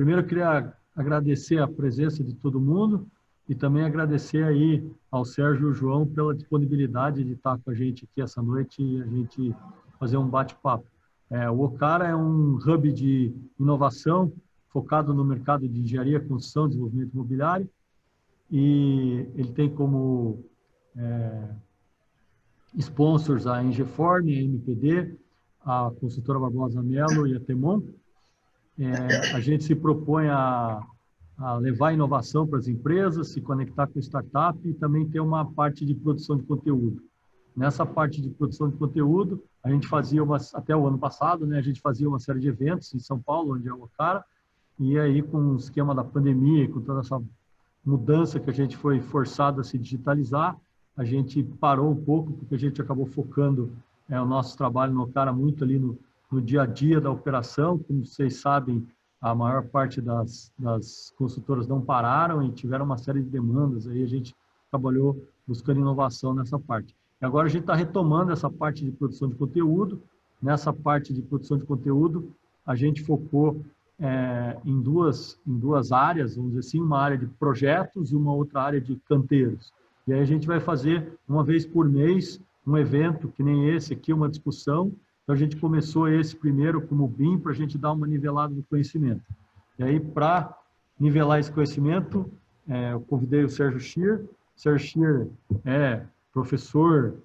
primeiro eu queria agradecer a presença de todo mundo e também agradecer aí ao Sérgio e ao João pela disponibilidade de estar com a gente aqui essa noite e a gente fazer um bate-papo. O Ocara é um hub de inovação focado no mercado de engenharia, construção e desenvolvimento imobiliário, e ele tem como sponsors a Engeform, a MPD, a consultora Barbosa Melo e a Temon. A gente se propõe a levar inovação para as empresas, se conectar com startup e também ter uma parte de produção de conteúdo. Nessa parte de produção de conteúdo, a gente fazia, até o ano passado, né, a gente fazia uma série de eventos em São Paulo, onde é o Ocara, e aí com o esquema da pandemia, com toda essa mudança que a gente foi forçado a se digitalizar, a gente parou um pouco, porque a gente acabou focando o nosso trabalho no Ocara muito ali no dia a dia da operação. Como vocês sabem, a maior parte das consultoras não pararam e tiveram uma série de demandas, aí a gente trabalhou buscando inovação nessa parte. E agora a gente está retomando essa parte de produção de conteúdo. Nessa parte de produção de conteúdo, a gente focou em duas áreas, vamos dizer assim, uma área de projetos e uma outra área de canteiros. E aí a gente vai fazer, uma vez por mês, um evento, que nem esse aqui, uma discussão. Então, a gente começou esse primeiro como BIM, para a gente dar uma nivelada no conhecimento. E aí, para nivelar esse conhecimento, eu convidei o Sérgio Schier. O Sérgio Schier é professor,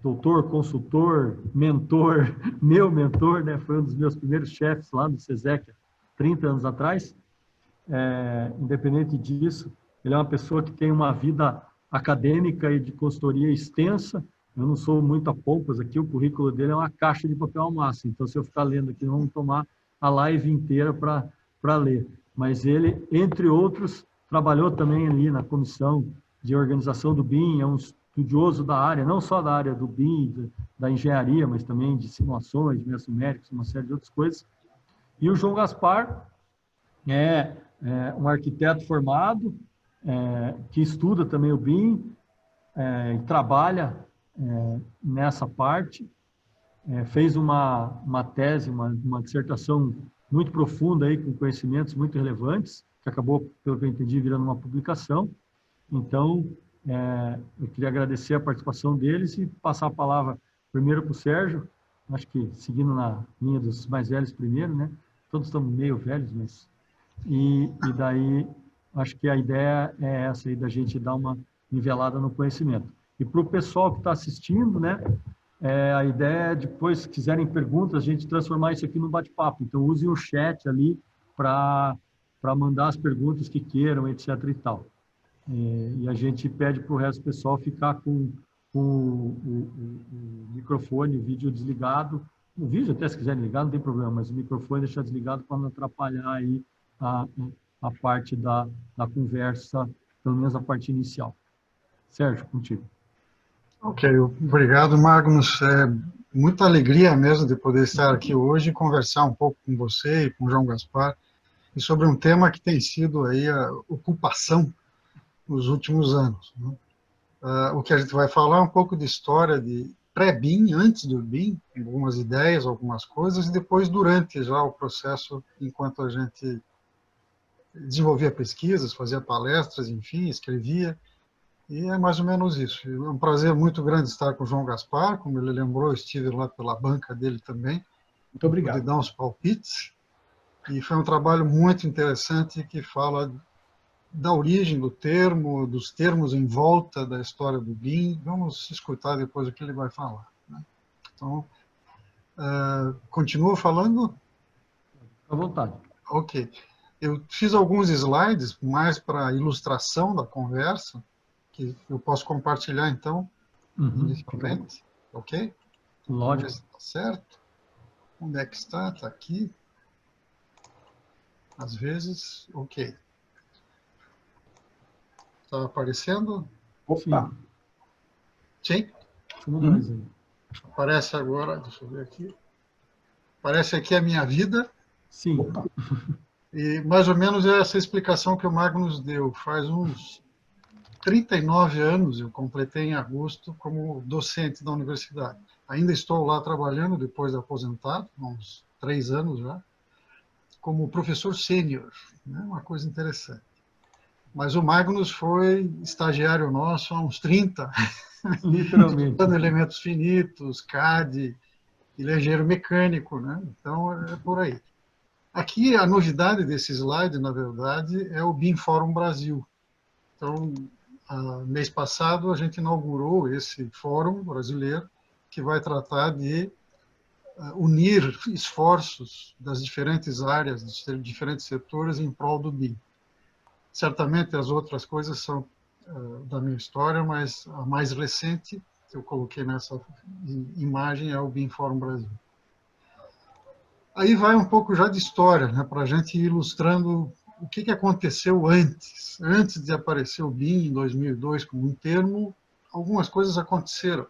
doutor, consultor, mentor, meu mentor, né? Foi um dos meus primeiros chefes lá no SESEC, 30 anos atrás. Independente disso, ele é uma pessoa que tem uma vida acadêmica e de consultoria extensa. Eu não sou muito a pompas aqui, o currículo dele é uma caixa de papel ao máximo, então se eu ficar lendo aqui, vamos tomar a live inteira para ler. Mas ele, entre outros, trabalhou também ali na comissão de organização do BIM, é um estudioso da área, não só da área do BIM, da engenharia, mas também de simulações, de métodos numéricos, uma série de outras coisas. E o João Gaspar é um arquiteto formado, que estuda também o BIM, e trabalha nessa parte, fez uma tese, uma dissertação muito profunda, aí, com conhecimentos muito relevantes, que acabou, pelo que eu entendi, virando uma publicação. Então, eu queria agradecer a participação deles e passar a palavra primeiro para o Sérgio, acho que seguindo na linha dos mais velhos primeiro, né? Todos estamos meio velhos, mas... E daí, acho que a ideia é essa aí, da gente dar uma nivelada no conhecimento. E para o pessoal que está assistindo, né, a ideia é, depois, se quiserem perguntas, a gente transformar isso aqui num bate-papo. Então, usem o chat ali para mandar as perguntas que queiram, etc. e tal. E a gente pede para o resto do pessoal ficar com o microfone, o vídeo desligado. O vídeo, até se quiserem ligar, não tem problema, mas o microfone deixar desligado para não atrapalhar aí a parte da conversa, pelo menos a parte inicial. Sérgio, contigo. Ok, obrigado, Magnus. Muita alegria mesmo de poder estar aqui hoje e conversar um pouco com você e com o João Gaspar, e sobre um tema que tem sido aí a ocupação nos últimos anos, né? O que a gente vai falar é um pouco de história de pré-BIM, antes do BIM, algumas ideias, algumas coisas, e depois durante já o processo, enquanto a gente desenvolvia pesquisas, fazia palestras, enfim, escrevia, e é mais ou menos isso. É um prazer muito grande estar com o João Gaspar, como ele lembrou, eu estive lá pela banca dele também. Muito obrigado. Pude dar uns palpites, e foi um trabalho muito interessante que fala da origem do termo, dos termos em volta da história do BIM. Vamos escutar depois o que ele vai falar, né? Então, continuo falando? À vontade. Ok. Eu fiz alguns slides mais para ilustração da conversa, que eu posso compartilhar, então, inicialmente. Ok? Lógico. Vamos ver se está certo. Onde é que está? Está aqui. Às vezes, ok. Está aparecendo? Opa. Sim? Aparece agora, deixa eu ver aqui. Aparece aqui a minha vida. Sim. Opa. E mais ou menos é essa explicação que o Magnus deu. Faz uns 39 anos, eu completei em agosto como docente da universidade. Ainda estou lá trabalhando, depois de aposentado, uns 3 anos já. como professor sênior, né? Uma coisa interessante. Mas o Magnus foi estagiário nosso há uns 30, Literalmente. estudando elementos finitos, CAD, ele é engenheiro mecânico, né? Então é por aí. Aqui a novidade desse slide, na verdade, é o BIM Fórum Brasil. Então, mês passado a gente inaugurou esse fórum brasileiro que vai tratar de unir esforços das diferentes áreas, dos diferentes setores em prol do BIM. Certamente as outras coisas são da minha história, mas a mais recente que eu coloquei nessa imagem é o BIM Fórum Brasil. Aí vai um pouco já de história, né, para a gente ir ilustrando o que aconteceu antes. Antes de aparecer o BIM em 2002 como um termo, algumas coisas aconteceram.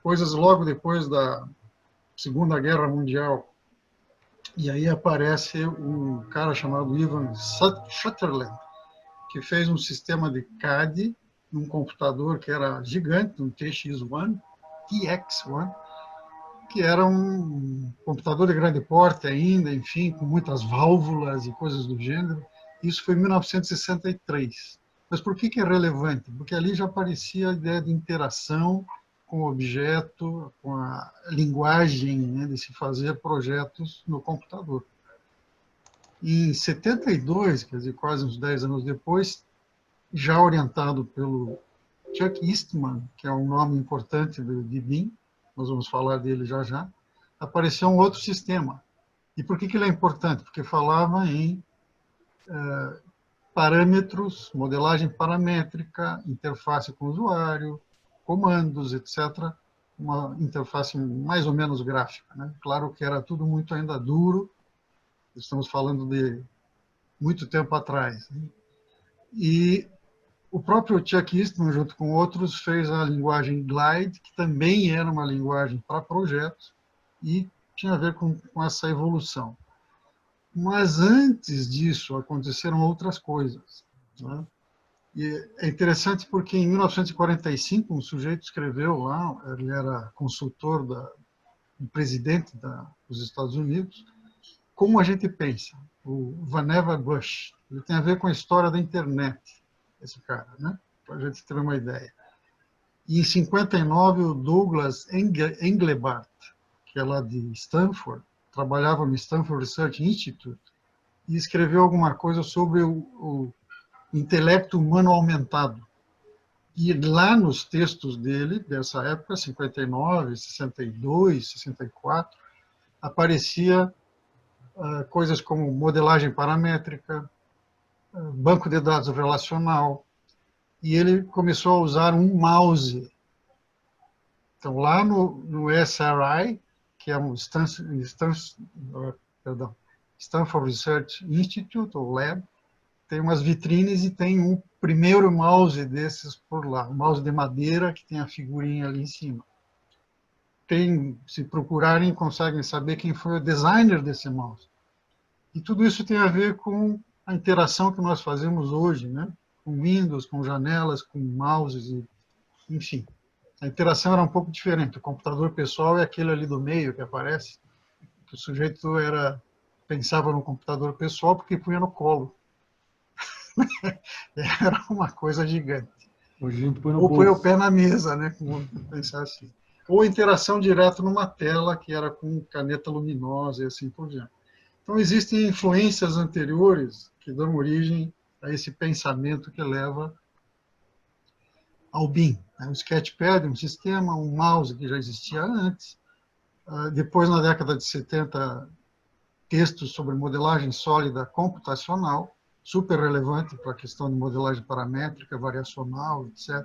Coisas logo depois da Segunda Guerra Mundial. E aí aparece um cara chamado Ivan Sutherland, que fez um sistema de CAD num computador que era gigante, um TX1, TX1, que era um computador de grande porte ainda, enfim, com muitas válvulas e coisas do gênero. Isso foi em 1963. Mas por que é relevante? Porque ali já aparecia a ideia de interação com o objeto, com a linguagem, né, de se fazer projetos no computador. Em 72, quer dizer, quase uns 10 anos depois, já orientado pelo Chuck Eastman, que é um nome importante de BIM, nós vamos falar dele já já, apareceu um outro sistema. E por que ele é importante? Porque falava em parâmetros, modelagem paramétrica, interface com o usuário, comandos, etc. Uma interface mais ou menos gráfica, né? Claro que era tudo muito ainda duro, estamos falando de muito tempo atrás, né? E o próprio Chuck Eastman, junto com outros, fez a linguagem Glide, que também era uma linguagem para projetos e tinha a ver com essa evolução. Mas antes disso, aconteceram outras coisas, né? E é interessante porque em 1945 um sujeito escreveu lá, ele era consultor do presidente dos Estados Unidos, como a gente pensa, o Vannevar Bush. Ele tem a ver com a história da internet, esse cara, né? Para a gente ter uma ideia. E em 59, o Douglas Engelbart, que é lá de Stanford, trabalhava no Stanford Research Institute, e escreveu alguma coisa sobre o intelecto humano aumentado. E lá nos textos dele, dessa época, 59, 62, 64, aparecia coisas como modelagem paramétrica, banco de dados relacional, e ele começou a usar um mouse. Então, lá no SRI, que é um Stanford Research Institute, ou Lab, tem umas vitrines e tem um primeiro mouse desses por lá, um mouse de madeira que tem a figurinha ali em cima. Se procurarem, conseguem saber quem foi o designer desse mouse. E tudo isso tem a ver com a interação que nós fazemos hoje, né? Com Windows, com janelas, com mouses, enfim. A interação era um pouco diferente. O computador pessoal é aquele ali do meio que aparece, que o sujeito pensava no computador pessoal porque punha no colo. Era uma coisa gigante. Hoje a gente põe no Ou põe o bolso. pé na mesa, né? Como pensar assim. Ou interação direto numa tela, que era com caneta luminosa e assim por diante. Então, existem influências anteriores que dão origem a esse pensamento que leva ao BIM. O Sketchpad, um sistema, um mouse que já existia antes. Depois, na década de 70, textos sobre modelagem sólida computacional, super relevante para a questão de modelagem paramétrica, variacional, etc.,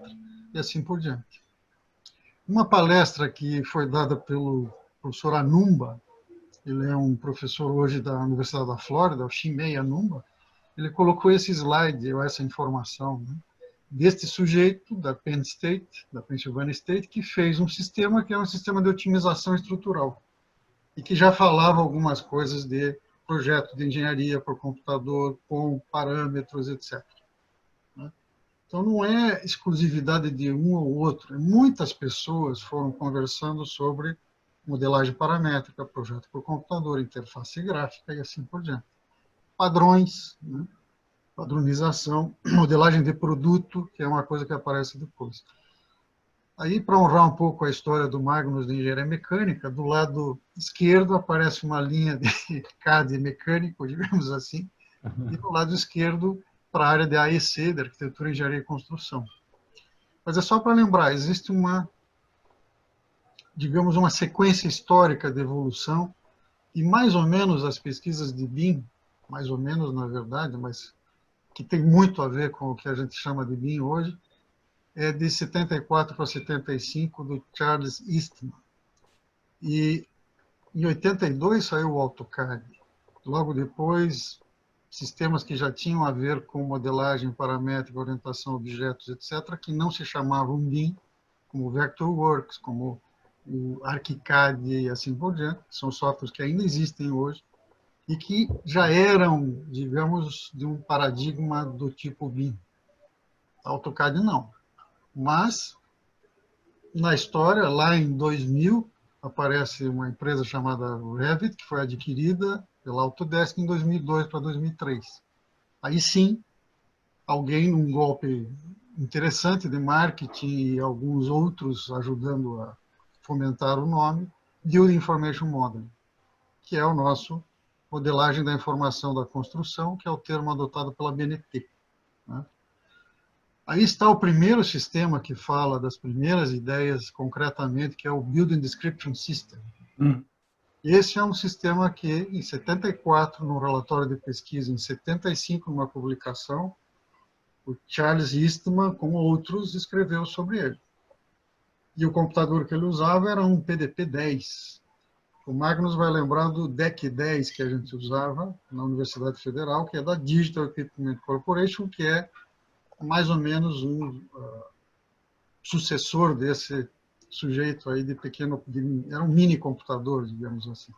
e assim por diante. Uma palestra que foi dada pelo professor Anumba, ele é um professor hoje da Universidade da Flórida, o Shimei Anumba, ele colocou esse slide, ou essa informação, né, deste sujeito da Penn State, da Pennsylvania State, que fez um sistema que é um sistema de otimização estrutural e que já falava algumas coisas de projeto de engenharia por computador, com parâmetros, etc. Então, não é exclusividade de um ou outro. Muitas pessoas foram conversando sobre modelagem paramétrica, projeto por computador, interface gráfica e assim por diante. padrões, né? Padronização, modelagem de produto, que é uma coisa que aparece depois. Aí, para honrar um pouco a história do Magnus de engenharia mecânica, do lado esquerdo aparece uma linha de CAD mecânico, digamos assim, e do lado esquerdo para a área de AEC, de arquitetura, engenharia e construção. Mas é só para lembrar, existe uma, digamos, uma sequência histórica de evolução, e mais ou menos as pesquisas de BIM, mais ou menos na verdade, mas que tem muito a ver com o que a gente chama de BIM hoje, é de 74 para 75, do Charles Eastman. E em 82 saiu o AutoCAD. Logo depois, sistemas que já tinham a ver com modelagem paramétrica, orientação a objetos, etc., que não se chamavam BIM, como o Vectorworks, como o ArchiCAD e assim por diante, que são softwares que ainda existem hoje, e que já eram, digamos, de um paradigma do tipo BIM. AutoCAD não. Mas, na história, lá em 2000, aparece uma empresa chamada Revit, que foi adquirida pela Autodesk em 2002 para 2003. Aí sim, alguém, num golpe interessante de marketing e alguns outros ajudando a fomentar o nome, Building Information Modeling, que é o nosso modelagem da informação da construção, que é o termo adotado pela BNT. Né? Aí está o primeiro sistema que fala das primeiras ideias concretamente, que é o Building Description System. Esse é um sistema que, em 74, no relatório de pesquisa, em 75, numa publicação, o Charles Eastman, com outros, escreveu sobre ele. E o computador que ele usava era um PDP-10. O Magnus vai lembrar do DEC-10 que a gente usava na Universidade Federal, que é da Digital Equipment Corporation, que é mais ou menos um sucessor desse sujeito aí de pequeno, era um mini computador, digamos assim.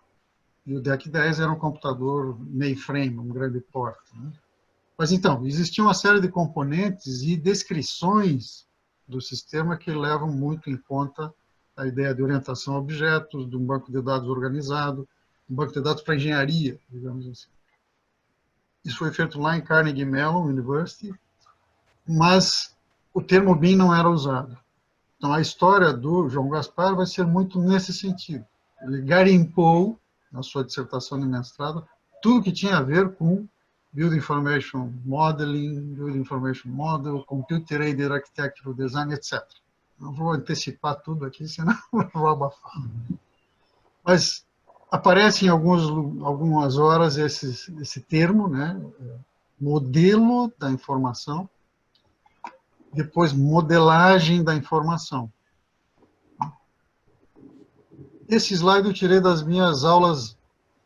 E o DEC-10 era um computador mainframe, um grande porte. Né? Mas então, existia uma série de componentes e descrições do sistema que levam muito em conta a ideia de orientação a objetos, de um banco de dados organizado, um banco de dados para engenharia, digamos assim. Isso foi feito lá em Carnegie Mellon University, mas o termo BIM não era usado. Então, a história do João Gaspar vai ser muito nesse sentido. Ele garimpou, na sua dissertação de mestrado, tudo que tinha a ver com Building Information Modeling, Building Information Model, Computer Aided Architectural Design, etc. Não vou antecipar tudo aqui, senão eu vou abafar. Mas aparece em algumas horas esse termo, né? Modelo da informação, depois modelagem da informação. Esse slide eu tirei das minhas aulas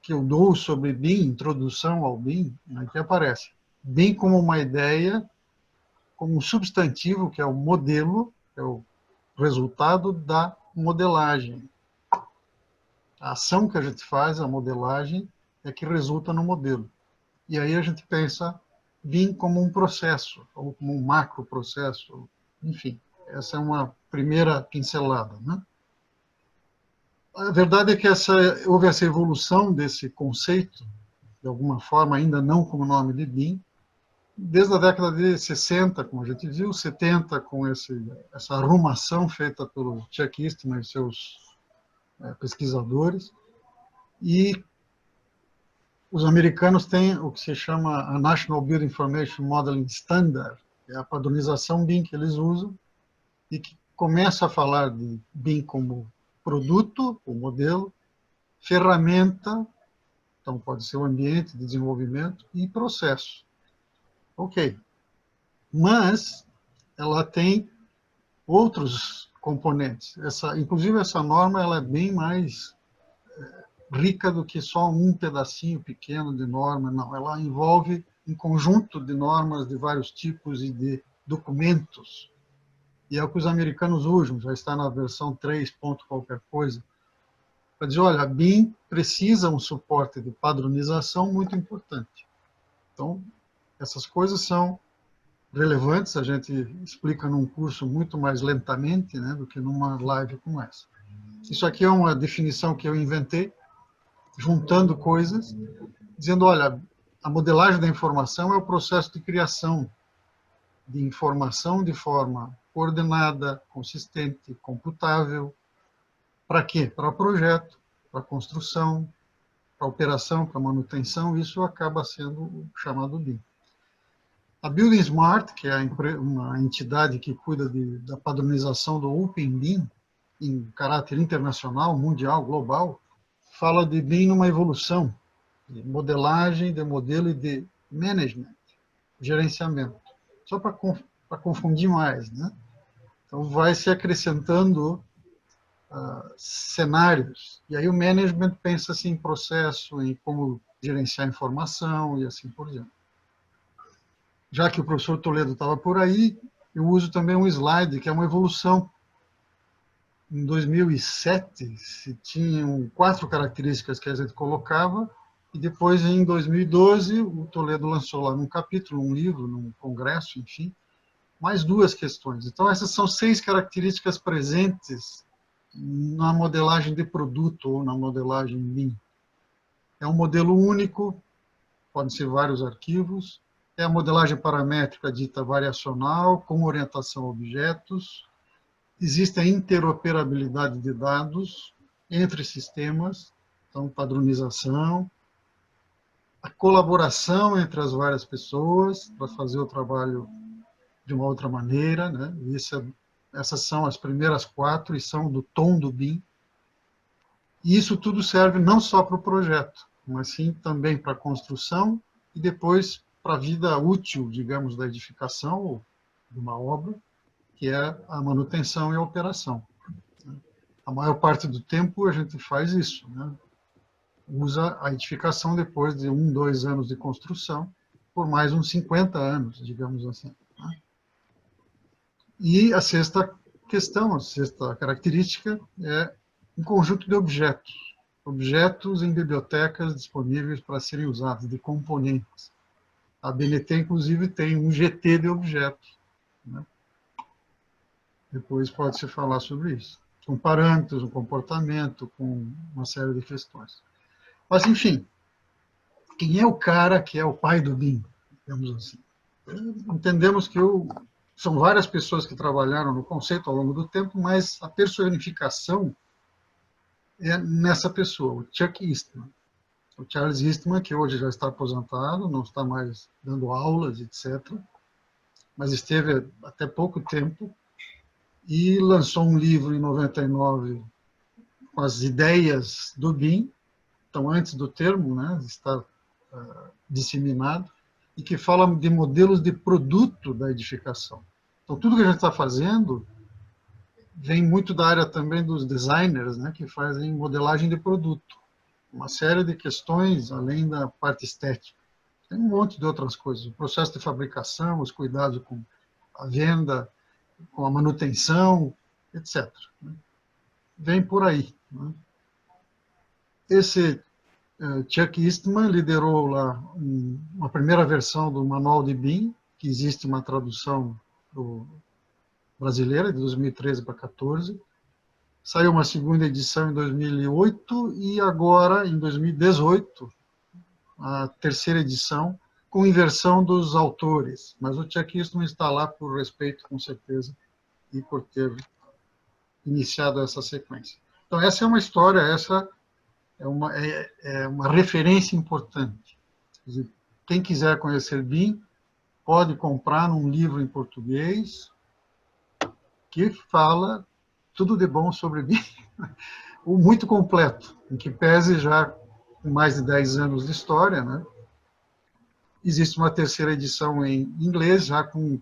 que eu dou sobre BIM, introdução ao BIM, aqui aparece. BIM como uma ideia, como um substantivo, que é o modelo, é o resultado da modelagem. A ação que a gente faz, a modelagem, é que resulta no modelo. E aí a gente pensa BIM como um processo, ou como um macro processo, enfim. Essa é uma primeira pincelada, né? A verdade é que houve essa evolução desse conceito, de alguma forma, ainda não com o nome de BIM, desde a década de 60, como a gente viu, 70, com essa arrumação feita pelo Chuck Eastman e seus pesquisadores, e os americanos têm o que se chama a National Building Information Modeling Standard, que é a padronização BIM que eles usam, e que começa a falar de BIM como produto, o modelo, ferramenta, então pode ser o ambiente de desenvolvimento, e processo. Ok. Mas ela tem outros componentes. Inclusive, essa norma ela é bem mais rica do que só um pedacinho pequeno de norma. Não, ela envolve um conjunto de normas de vários tipos e de documentos. E é o que os americanos usam, já está na versão 3 ponto qualquer coisa, para dizer, olha, a BIM precisa um suporte de padronização muito importante. Então, essas coisas são relevantes, a gente explica num curso muito mais lentamente, né, do que numa live como essa. Isso aqui é uma definição que eu inventei, juntando coisas, dizendo, olha, a modelagem da informação é o processo de criação de informação de forma coordenada, consistente, computável. Para quê? Para projeto, para construção, para operação, para manutenção, isso acaba sendo o chamado BIM. A Building Smart, que é uma entidade que cuida da padronização do Open BIM, em caráter internacional, mundial, global, fala de BIM numa evolução, de modelagem, de modelo e de management, gerenciamento. Só para confundir mais, né? Então, vai se acrescentando cenários. E aí o management pensa assim, em processo, em como gerenciar informação e assim por diante. Já que o professor Toledo estava por aí, eu uso também um slide, que é uma evolução. Em 2007, se tinham 4 características que a gente colocava, e depois, em 2012, o Toledo lançou lá num capítulo, num livro, num congresso, enfim, mais 2 questões. Então, essas são 6 características presentes na modelagem de produto ou na modelagem BIM. É um modelo único, podem ser vários arquivos, é a modelagem paramétrica dita variacional, com orientação a objetos, existe a interoperabilidade de dados entre sistemas, então padronização, a colaboração entre as várias pessoas para fazer o trabalho de uma outra maneira, né? Essas são as primeiras 4 e são do tom do BIM. E isso tudo serve não só para o projeto, mas sim também para a construção e depois para a vida útil, digamos, da edificação ou de uma obra, que é a manutenção e a operação. A maior parte do tempo a gente faz isso, né? Usa a edificação depois de 1, 2 anos de construção, por mais uns 50 anos, digamos assim. E a sexta questão, a sexta característica é um conjunto de objetos. Objetos em bibliotecas disponíveis para serem usados, de componentes. A BNT, inclusive, tem um GT de objetos, né? Depois pode-se falar sobre isso. Com parâmetros, um comportamento, com uma série de questões. Mas, enfim, quem é o cara que é o pai do BIM, digamos assim? Entendemos que são várias pessoas que trabalharam no conceito ao longo do tempo, mas a personificação é nessa pessoa, o Chuck Eastman. O Charles Eastman, que hoje já está aposentado, não está mais dando aulas, etc., mas esteve até pouco tempo e lançou um livro em 99 com as ideias do BIM, então antes do termo, né, está disseminado, e que fala de modelos de produto da edificação. Então, tudo que a gente está fazendo vem muito da área também dos designers, né, que fazem modelagem de produto. Uma série de questões, além da parte estética. Tem um monte de outras coisas. O processo de fabricação, os cuidados com a venda, com a manutenção, etc. Vem por aí. Esse Chuck Eastman liderou lá uma primeira versão do Manual de BIM, que existe uma tradução brasileira, de 2013 para 2014. Saiu uma segunda edição em 2008 e agora, em 2018, a terceira edição, com inversão dos autores. Mas o Chuck Eastman está lá por respeito, com certeza, e por ter iniciado essa sequência. Então, essa é uma história, essa é uma referência importante. Quer dizer, quem quiser conhecer BIM, pode comprar um livro em português que fala tudo de bom sobre BIM, o muito completo, em que pese já com mais de 10 anos de história, né? Existe uma terceira edição em inglês, já com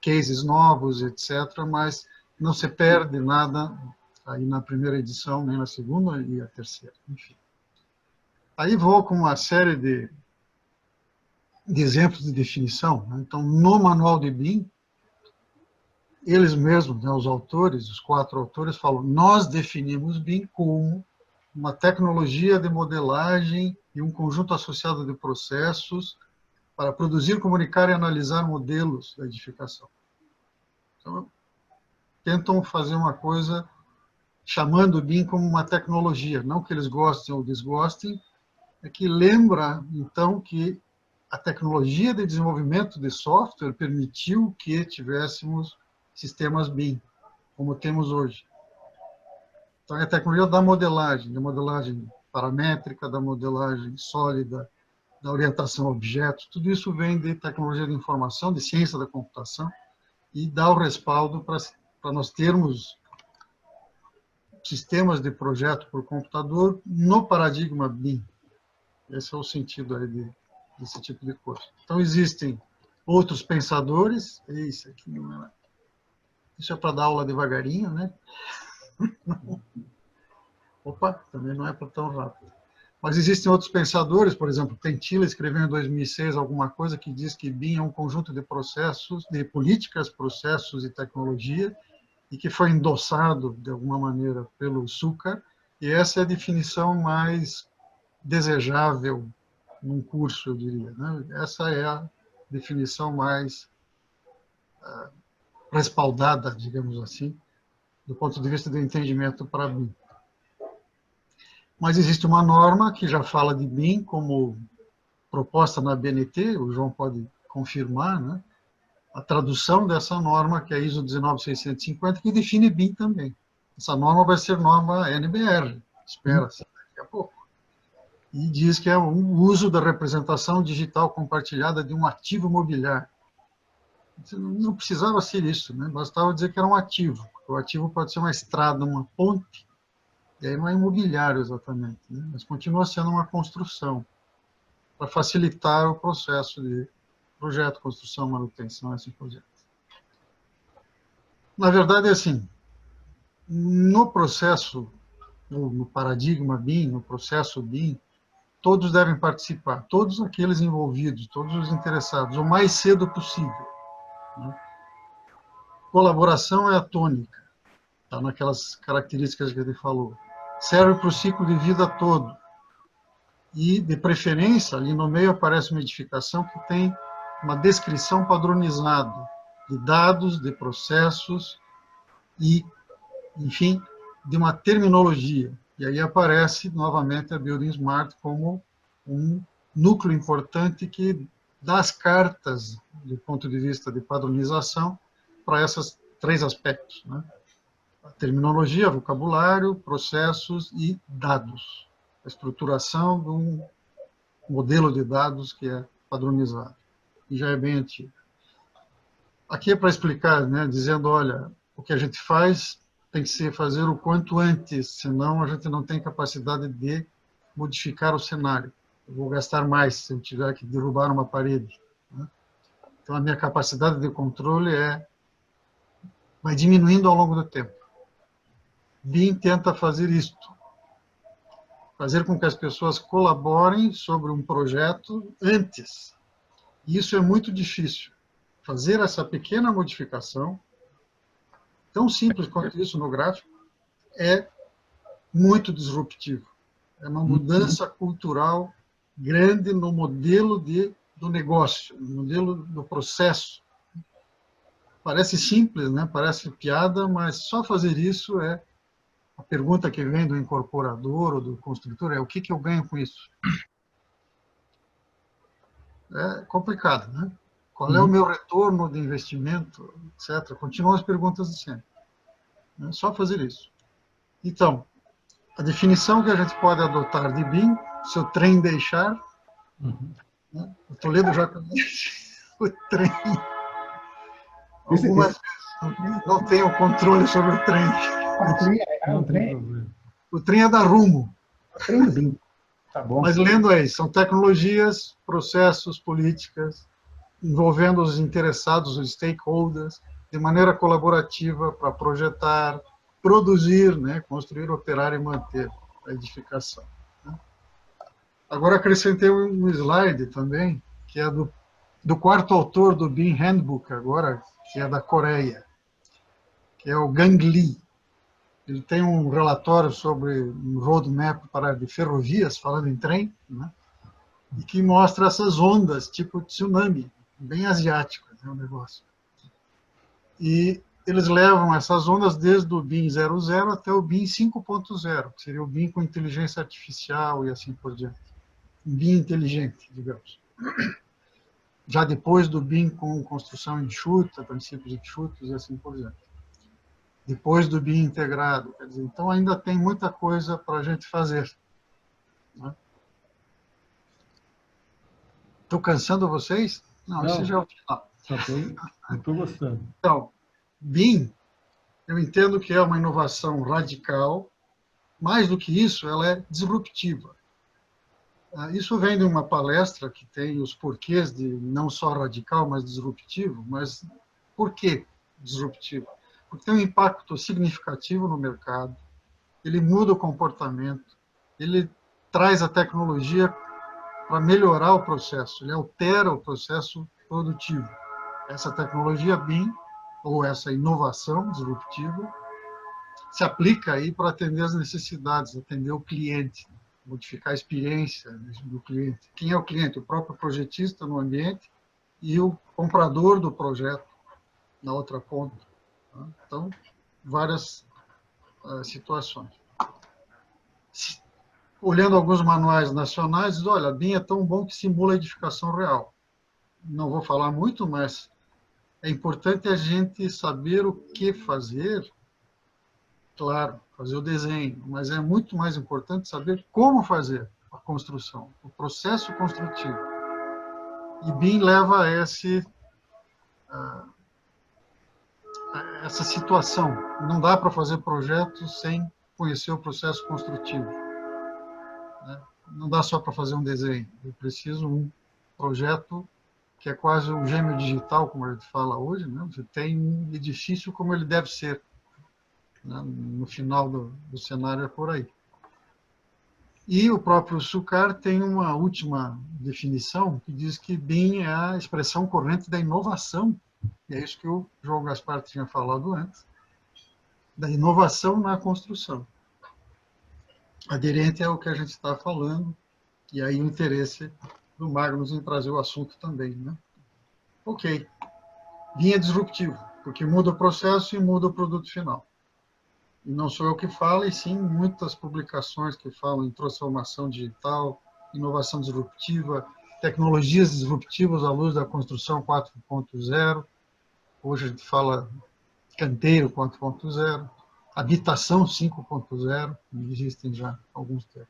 cases novos, etc., mas não se perde nada aí na primeira edição, nem na segunda e a terceira, enfim. Aí vou com uma série de exemplos de definição, né? Então, no manual de BIM, eles mesmos, né, os autores, os 4 autores, falam: nós definimos BIM como uma tecnologia de modelagem e um conjunto associado de processos para produzir, comunicar e analisar modelos da edificação. Então, tentam fazer uma coisa chamando o BIM como uma tecnologia, não que eles gostem ou desgostem, é que lembra, então, que a tecnologia de desenvolvimento de software permitiu que tivéssemos sistemas BIM, como temos hoje. Então, é a tecnologia da modelagem paramétrica, da modelagem sólida, da orientação a objetos, tudo isso vem de tecnologia de informação, de ciência da computação, e dá o respaldo para nós termos sistemas de projeto por computador no paradigma BIM. Esse é o sentido aí desse tipo de coisa. Então, existem outros pensadores, isso aqui não é... Isso é para dar aula devagarinho, né? Opa, também não é para tão rápido. Mas existem outros pensadores, por exemplo, Tentila escreveu em 2006 alguma coisa que diz que BIM é um conjunto de processos, de políticas, processos e tecnologia, e que foi endossado, de alguma maneira, pelo Succar, e essa é a definição mais desejável num curso, eu diria, né? Essa é a definição mais respaldada, digamos assim, do ponto de vista do entendimento para BIM. Mas existe uma norma que já fala de BIM como proposta na BNT, o João pode confirmar, né? A tradução dessa norma, que é a ISO 19650, que define BIM também. Essa norma vai ser norma NBR, espera-se daqui a pouco. E diz que é o uso da representação digital compartilhada de um ativo imobiliário. Não precisava ser isso, né? Bastava dizer que era um ativo. O ativo pode ser uma estrada, uma ponte, e aí não é imobiliário exatamente, né? Mas continua sendo uma construção, para facilitar o processo de projeto, construção, manutenção, assim por diante. Na verdade, é assim, no processo, no paradigma BIM, no processo BIM, todos devem participar, todos aqueles envolvidos, todos os interessados, o mais cedo possível, né? Colaboração é a tônica, está naquelas características que ele falou. Serve para o ciclo de vida todo. E, de preferência, ali no meio aparece uma edificação que tem uma descrição padronizada de dados, de processos e, enfim, de uma terminologia. E aí aparece, novamente, a Building Smart como um núcleo importante que dá as cartas, do ponto de vista de padronização, para esses três aspectos, né? A terminologia, vocabulário, processos e dados. A estruturação de um modelo de dados que é padronizado. E já é bem antigo. Aqui é para explicar, né, dizendo, olha, o que a gente faz tem que ser fazer o quanto antes, senão a gente não tem capacidade de modificar o cenário. Eu vou gastar mais se eu tiver que derrubar uma parede, né? Então, a minha capacidade de controle vai diminuindo ao longo do tempo. BIM tenta fazer isto, fazer com que as pessoas colaborem sobre um projeto antes. E isso é muito difícil. Fazer essa pequena modificação, tão simples quanto isso no gráfico, é muito disruptivo. É uma mudança cultural grande no modelo do negócio, no modelo do processo. Parece simples, né? Parece piada, mas só fazer isso é... A pergunta que vem do incorporador ou do construtor é: o que eu ganho com isso? É complicado, né? Qual é o meu retorno de investimento, etc. Continuam as perguntas de sempre. É só fazer isso. Então, a definição que a gente pode adotar de BIM, se o trem deixar, né? O Toledo já conhece o trem. Algumas vezes não tem o controle sobre o trem. O trem é dar rumo. Trem do BIM. Tá bom. Mas lendo aí, são tecnologias, processos, políticas, envolvendo os interessados, os stakeholders, de maneira colaborativa para projetar, produzir, né, construir, operar e manter a edificação, né? Agora acrescentei um slide também, que é do quarto autor do BIM Handbook, agora, que é da Coreia, que é o Gang Lee. Ele tem um relatório sobre um roadmap de ferrovias, falando em trem, né? E que mostra essas ondas, tipo tsunami, bem asiáticas, é um negócio. E eles levam essas ondas desde o BIM 00 até o BIM 5.0, que seria o BIM com inteligência artificial e assim por diante. Um BIM inteligente, digamos. já depois do BIM com construção enxuta, princípios enxutos e assim por diante. Depois do BIM integrado, quer dizer, então ainda tem muita coisa para a gente fazer. Estou cansando vocês? Não, isso já é o final. Eu estou gostando. Então, BIM, eu entendo que é uma inovação radical. Mais do que isso, ela é disruptiva. Isso vem de uma palestra que tem os porquês de não só radical, mas disruptivo. Mas por que disruptivo? Porque tem um impacto significativo no mercado, ele muda o comportamento, ele traz a tecnologia para melhorar o processo, ele altera o processo produtivo. Essa tecnologia BIM, ou essa inovação disruptiva, se aplica aí para atender as necessidades, atender o cliente, modificar a experiência do cliente. Quem é o cliente? O próprio projetista no ambiente e o comprador do projeto na outra ponta. Então, várias situações. Olhando alguns manuais nacionais, diz, olha, a BIM é tão bom que simula a edificação real. Não vou falar muito, mas é importante a gente saber o que fazer. Claro, fazer o desenho, mas é muito mais importante saber como fazer a construção, o processo construtivo. E BIM leva a essa situação. Não dá para fazer projetos sem conhecer o processo construtivo. Não dá só para fazer um desenho. Eu preciso um projeto que é quase um gêmeo digital, como a gente fala hoje. Você tem um edifício como ele deve ser. No final do cenário é por aí. E o próprio Succar tem uma última definição que diz que BIM é a expressão corrente da inovação. E é isso que o João Gaspar tinha falado antes, da inovação na construção. Aderente ao que a gente está falando, e aí o interesse do Magnus em trazer o assunto também. Ok. BIM é disruptivo, porque muda o processo e muda o produto final. E não sou eu que falo, e sim muitas publicações que falam em transformação digital, inovação disruptiva, tecnologias disruptivas à luz da construção 4.0. Hoje a gente fala canteiro 4.0, habitação 5.0, existem já alguns termos.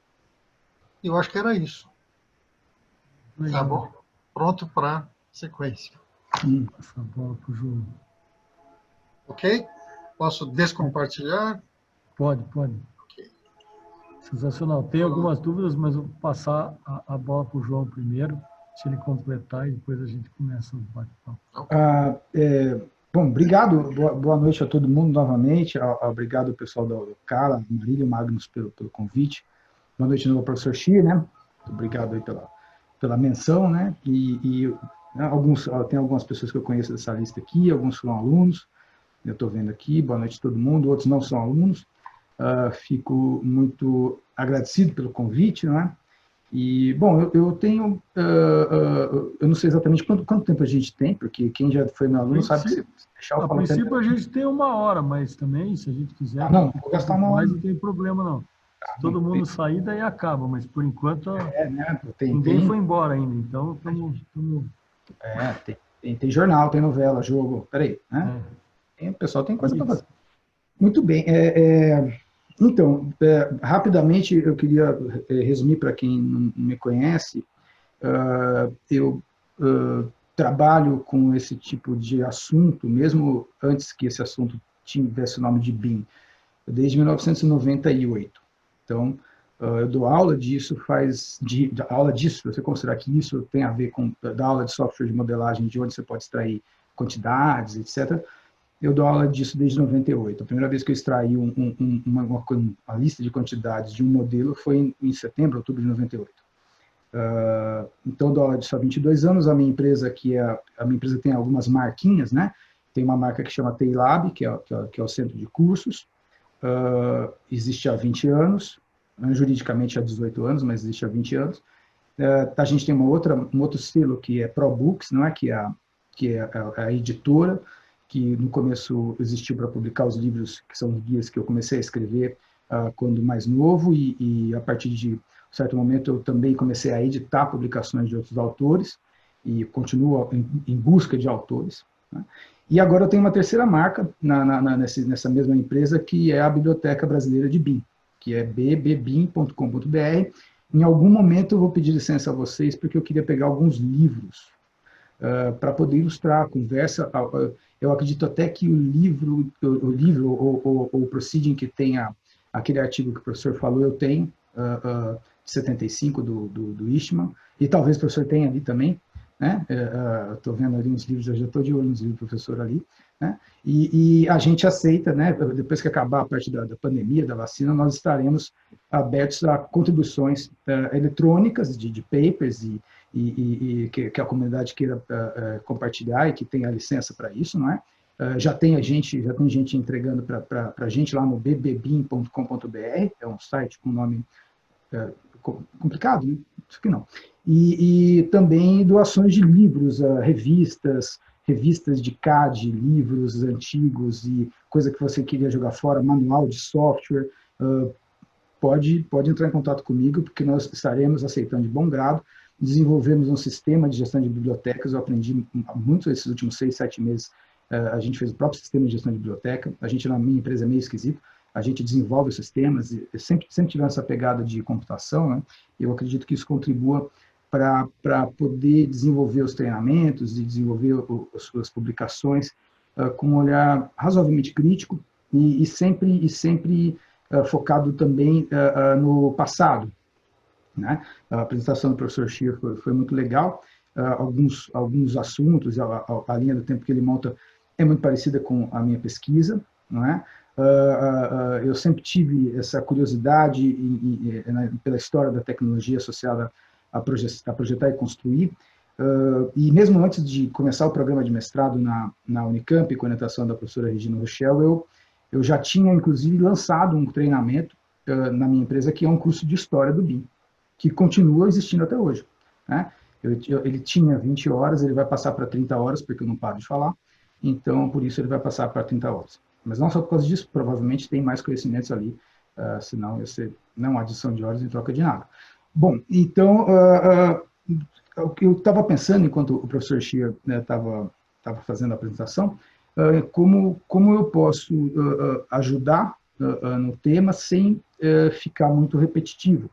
E eu acho que era isso. Tá bom? Pronto para sequência. Essa bola para o João. Ok? Posso descompartilhar? Pode. Okay. Sensacional. Tem algumas dúvidas, mas eu vou passar a bola para o João primeiro, se ele completar, e depois a gente começa o bate-papo. Bom, obrigado. Boa noite a todo mundo novamente. Obrigado ao pessoal da Carla, Marília e Magnus pelo convite. Boa noite de novo, professor Xi, né? Muito obrigado aí pela menção, né? Tem algumas pessoas que eu conheço dessa lista aqui, alguns são alunos. Eu estou vendo aqui, boa noite a todo mundo, outros não são alunos. Fico muito agradecido pelo convite, não é? E, bom, eu tenho, eu não sei exatamente quanto tempo a gente tem, porque quem já foi meu aluno sabe que se deixar eu falar... A princípio a gente tem 1 hora, mas também, se a gente quiser... não vou gastar 1 hora. Não tem problema, não. Se todo mundo sair, daí acaba, mas por enquanto né? ninguém foi embora ainda, então estamos... Tem jornal, tem novela, jogo, peraí, né? O pessoal tem coisa para fazer. Muito bem. Então, rapidamente, eu queria resumir para quem não me conhece. Eu trabalho com esse tipo de assunto, mesmo antes que esse assunto tivesse o nome de BIM, desde 1998. Então, eu dou aula disso, você considerar que isso tem a ver com dar aula de software de modelagem, de onde você pode extrair quantidades, etc., eu dou aula disso desde 98. A primeira vez que eu extraí uma lista de quantidades de um modelo foi em setembro, outubro de 98. Então, eu dou aula disso há 22 anos. A minha empresa tem algumas marquinhas, né? Tem uma marca que chama TEILAB, que é o centro de cursos. Existe há 20 anos, juridicamente há 18 anos, mas existe há 20 anos. A gente tem um outro selo que é ProBooks, não é? Que é a editora, que no começo existiu para publicar os livros, que são os guias que eu comecei a escrever quando mais novo, e a partir de um certo momento eu também comecei a editar publicações de outros autores, e continuo em busca de autores, né? E agora eu tenho uma terceira marca nessa mesma empresa, que é a Biblioteca Brasileira de BIM, que é bbim.com.br. Em algum momento eu vou pedir licença a vocês, porque eu queria pegar alguns livros para poder ilustrar a conversa. Eu acredito até que o livro ou o Proceeding, que tem aquele artigo que o professor falou, eu tenho, de 75, do Eastman, e talvez o professor tenha ali também, né? Estou vendo ali uns livros, eu já estou de olho nos livros do professor ali, né? E a gente aceita, né? Depois que acabar a parte da pandemia, da vacina, nós estaremos abertos a contribuições eletrônicas de papers e que a comunidade queira compartilhar e que tenha licença para isso, não é? Já tem gente entregando para a gente lá no bbim.com.br, é um site com nome complicado, né? Isso aqui não. E também doações de livros, revistas de CAD, livros antigos e coisa que você queria jogar fora, manual de software, pode entrar em contato comigo, porque nós estaremos aceitando de bom grado. Desenvolvemos um sistema de gestão de bibliotecas, eu aprendi muito esses últimos 6, 7 meses, a gente fez o próprio sistema de gestão de biblioteca, a gente na minha empresa é meio esquisito, a gente desenvolve os sistemas, e sempre tivemos essa pegada de computação, né? Eu acredito que isso contribua para poder desenvolver os treinamentos e desenvolver as publicações com um olhar razoavelmente crítico e sempre focado também no passado, né? A apresentação do professor Scheer foi muito legal, alguns assuntos, a linha do tempo que ele monta é muito parecida com a minha pesquisa, não é? Eu sempre tive essa curiosidade pela história da tecnologia associada a projetar e construir, e mesmo antes de começar o programa de mestrado na Unicamp, com a orientação da professora Regina Rochelle, eu já tinha, inclusive, lançado um treinamento na minha empresa, que é um curso de História do BIM, que continua existindo até hoje, né? Ele tinha 20 horas, ele vai passar para 30 horas, porque eu não paro de falar, então, por isso, ele vai passar para 30 horas. Mas não só por causa disso, provavelmente tem mais conhecimentos ali, senão ia ser não adição de horas em troca de nada. Bom, então, eu estava pensando, enquanto o professor Scheer estava fazendo a apresentação, como eu posso ajudar no tema sem ficar muito repetitivo.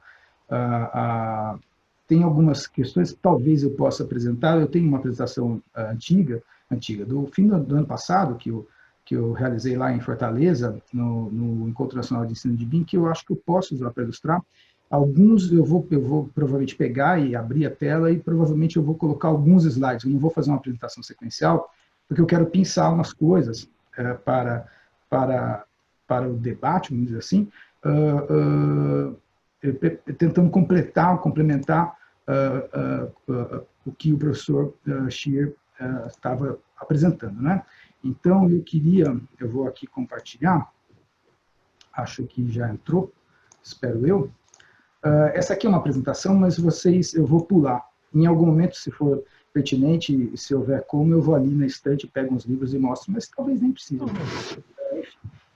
Tem algumas questões que talvez eu possa apresentar. Eu tenho uma apresentação antiga, do fim do ano passado, que eu realizei lá em Fortaleza, no Encontro Nacional de Ensino de BIM, que eu acho que eu posso usar para ilustrar. Alguns eu vou provavelmente pegar e abrir a tela e provavelmente eu vou colocar alguns slides. Eu não vou fazer uma apresentação sequencial, porque eu quero pensar umas coisas para o debate, vamos dizer assim, tentando complementar o que o professor Scheer estava apresentando, né? Então, eu vou aqui compartilhar, acho que já entrou, espero eu. Essa aqui é uma apresentação, mas eu vou pular. Em algum momento, se for pertinente, se houver como, eu vou ali na estante, pego uns livros e mostro, mas talvez nem precise.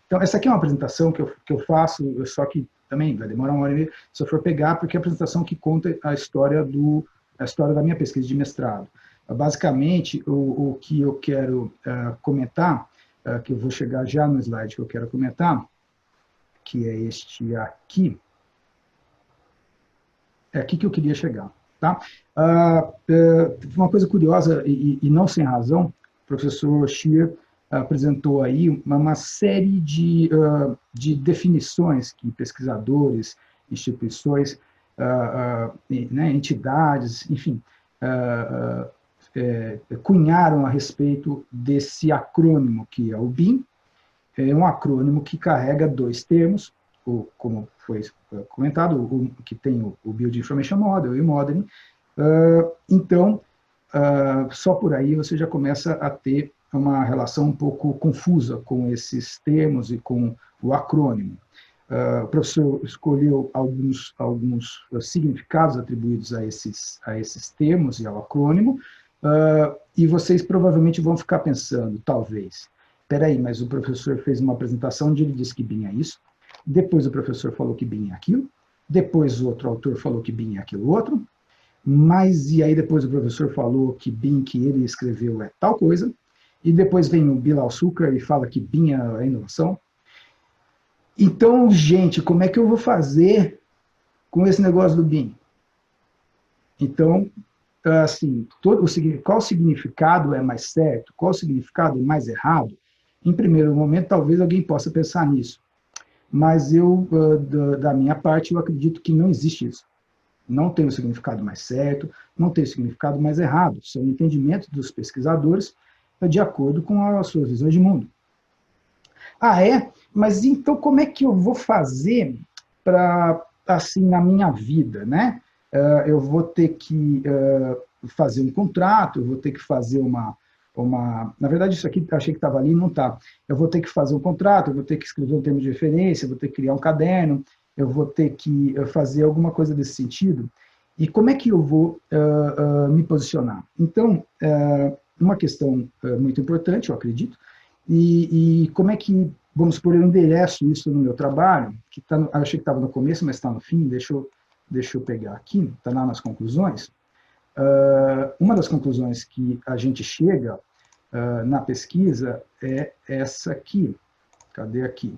Então, essa aqui é uma apresentação que eu faço, só que também vai demorar 1h30, se eu for pegar, porque é a apresentação que conta a história da minha pesquisa de mestrado. Basicamente, o que eu quero comentar, que eu vou chegar já no slide que eu quero comentar, que é este aqui, é aqui que eu queria chegar, tá? Uma coisa curiosa, e não sem razão, o professor Scheer apresentou aí uma série de definições que pesquisadores, instituições, né, entidades, enfim, cunharam a respeito desse acrônimo, que é o BIM. É um acrônimo que carrega 2 termos, como foi comentado, que tem o Build Information Model e o Modeling. Então, só por aí você já começa a ter uma relação um pouco confusa com esses termos e com o acrônimo. O professor escolheu alguns significados atribuídos a esses termos e ao acrônimo, e vocês provavelmente vão ficar pensando, talvez, espera aí, mas o professor fez uma apresentação onde ele disse que BIM é isso, depois o professor falou que BIM é aquilo, depois o outro autor falou que BIM é aquilo outro, mas e aí depois o professor falou que BIM que ele escreveu é tal coisa, e depois vem o Bilal Sukkar e fala que BIM é inovação. Então, gente, como é que eu vou fazer com esse negócio do BIM? Então, assim, qual significado é mais certo, qual significado é mais errado? Em primeiro momento, talvez alguém possa pensar nisso, mas eu, da minha parte, eu acredito que não existe isso. Não tem o significado mais certo, não tem o significado mais errado. São entendimentos dos pesquisadores de acordo com as suas visões de mundo. Ah, é? Mas então como é que eu vou fazer para, assim, na minha vida, né? Eu vou ter que fazer um contrato, eu vou ter que fazer na verdade, isso aqui eu achei que estava ali, não está. Eu vou ter que fazer um contrato, eu vou ter que escrever um termo de referência, eu vou ter que criar um caderno, eu vou ter que fazer alguma coisa desse sentido. E como é que eu vou me posicionar? Então, uma questão muito importante, eu acredito, e como é que, vamos supor, eu endereço isso no meu trabalho, que tá eu achei que estava no começo, mas está no fim, deixa eu pegar aqui, está lá nas conclusões. Uma das conclusões que a gente chega na pesquisa é essa aqui. Cadê aqui?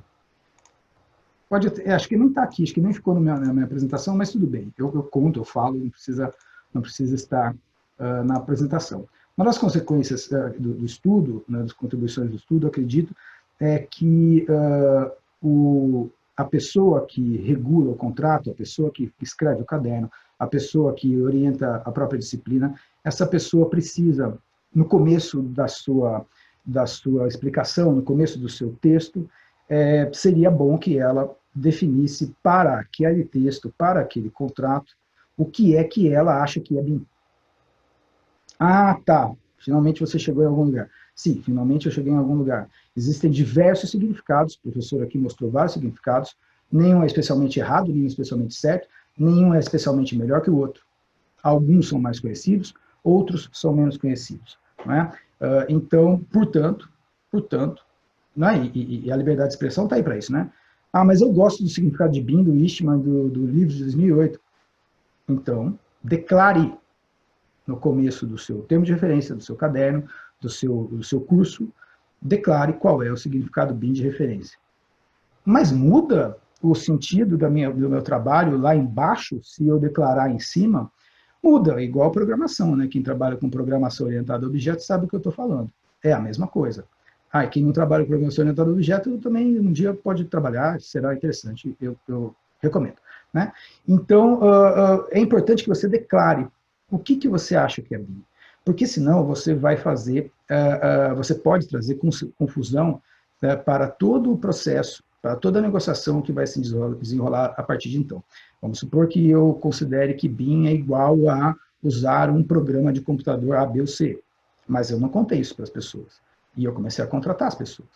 Acho que nem está aqui, acho que nem ficou na minha apresentação, mas tudo bem. Eu conto, eu falo, não precisa estar na apresentação. Uma das consequências do estudo, né, das contribuições do estudo, acredito, é que a pessoa que regula o contrato, a pessoa que escreve o caderno, a pessoa que orienta a própria disciplina, essa pessoa precisa, no começo da sua explicação, no começo do seu texto, seria bom que ela definisse para aquele texto, para aquele contrato, o que é que ela acha que é BIM. Ah, tá. Finalmente você chegou em algum lugar. Sim, finalmente eu cheguei em algum lugar. Existem diversos significados, o professor aqui mostrou vários significados, nenhum é especialmente errado, nenhum é especialmente certo, nenhum é especialmente melhor que o outro. Alguns são mais conhecidos, outros são menos conhecidos. Não é? Então, portanto, né, e a liberdade de expressão está aí para isso, né? Ah, mas eu gosto do significado de BIM, do Eastman, do livro de 2008. Então, declare no começo do seu termo de referência, do seu caderno, do seu curso, declare qual é o significado BIM de referência. Mas muda o sentido do meu trabalho lá embaixo, se eu declarar em cima? Muda, igual a programação, né? Quem trabalha com programação orientada a objetos sabe o que eu estou falando. É a mesma coisa. E quem não trabalha com programação orientada a objetos também um dia pode trabalhar, será interessante, eu recomendo. Né? Então, é importante que você declare o que você acha que é BIM. Porque senão você vai fazer, você pode trazer confusão para todo o processo, para toda a negociação que vai se desenrolar a partir de então. Vamos supor que eu considere que BIM é igual a usar um programa de computador A, B ou C. Mas eu não contei isso para as pessoas. E eu comecei a contratar as pessoas.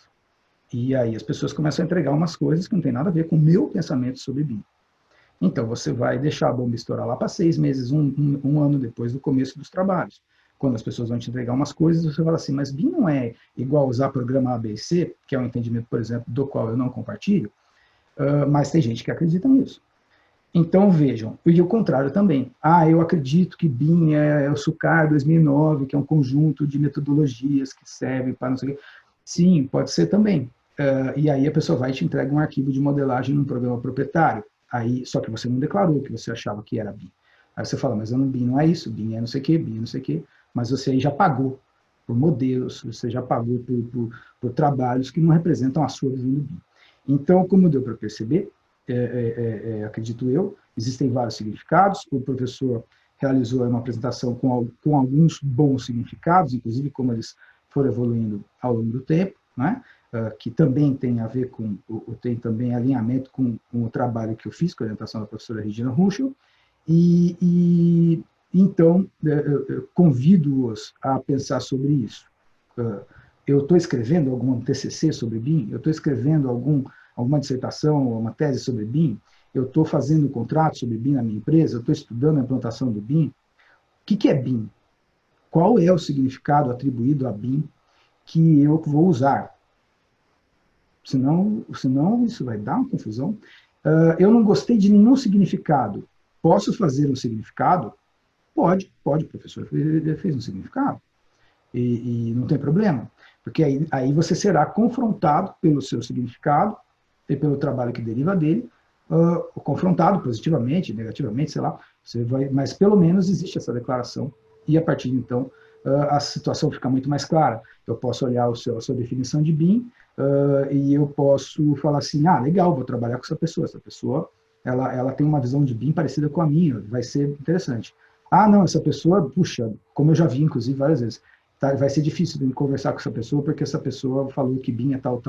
E aí as pessoas começam a entregar umas coisas que não tem nada a ver com o meu pensamento sobre BIM. Então, você vai deixar a bomba estourar lá para 6 meses, um ano depois do começo dos trabalhos. Quando as pessoas vão te entregar umas coisas, você fala assim, mas BIM não é igual usar programa A, B e C, que é um entendimento, por exemplo, do qual eu não compartilho, mas tem gente que acredita nisso. Então, vejam, e o contrário também. Eu acredito que BIM é o SUCAR 2009, que é um conjunto de metodologias que serve para não sei o quê. Sim, pode ser também. E aí a pessoa vai e te entrega um arquivo de modelagem num programa proprietário. Aí, só que você não declarou que você achava que era BIM. Aí você fala, mas BIM não é isso, BIM é não sei o quê, BIM é não sei o quê. Mas você aí já pagou por modelos, você já pagou por trabalhos que não representam a sua visão do BIM. Então, como deu para perceber, acredito eu, existem vários significados, o professor realizou uma apresentação com alguns bons significados, inclusive como eles foram evoluindo ao longo do tempo, né? Que também tem a ver tem também alinhamento com o trabalho que eu fiz, com a orientação da professora Regina Ruschel, e então eu convido-os a pensar sobre isso. Eu estou escrevendo algum TCC sobre BIM? Eu estou escrevendo alguma dissertação ou uma tese sobre BIM? Eu estou fazendo um contrato sobre BIM na minha empresa? Eu estou estudando a implantação do BIM? O que é BIM? Qual é o significado atribuído a BIM que eu vou usar? Senão isso vai dar uma confusão. Eu não gostei de nenhum significado. Posso fazer um significado? Pode, professor, ele fez um significado. E não tem problema, porque aí você será confrontado pelo seu significado e pelo trabalho que deriva dele, confrontado positivamente, negativamente, sei lá, mas pelo menos existe essa declaração, e a partir de então a situação fica muito mais clara. Eu posso olhar a sua definição de BIM e eu posso falar assim, legal, vou trabalhar com essa pessoa ela tem uma visão de BIM parecida com a minha, vai ser interessante. Não, essa pessoa, puxa, como eu já vi, inclusive, várias vezes, vai ser difícil de conversar com essa pessoa, porque essa pessoa falou que BIM é tal,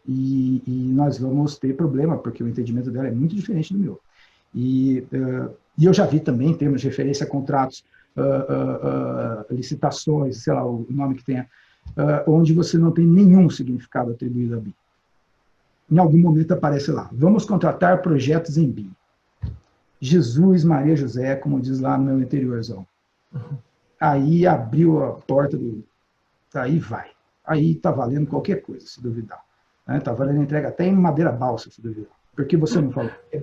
e nós vamos ter problema, porque o entendimento dela é muito diferente do meu. E eu já vi também, em termos de referência a contratos, licitações, sei lá, o nome que tenha, onde você não tem nenhum significado atribuído a BIM. Em algum momento aparece lá, vamos contratar projetos em BIM. Jesus, Maria, José, como diz lá no meu interiorzão. Aí abriu a porta aí vai. Aí está valendo qualquer coisa, se duvidar. Está valendo entrega até em madeira balsa, se duvidar. Por que você não falou? Eu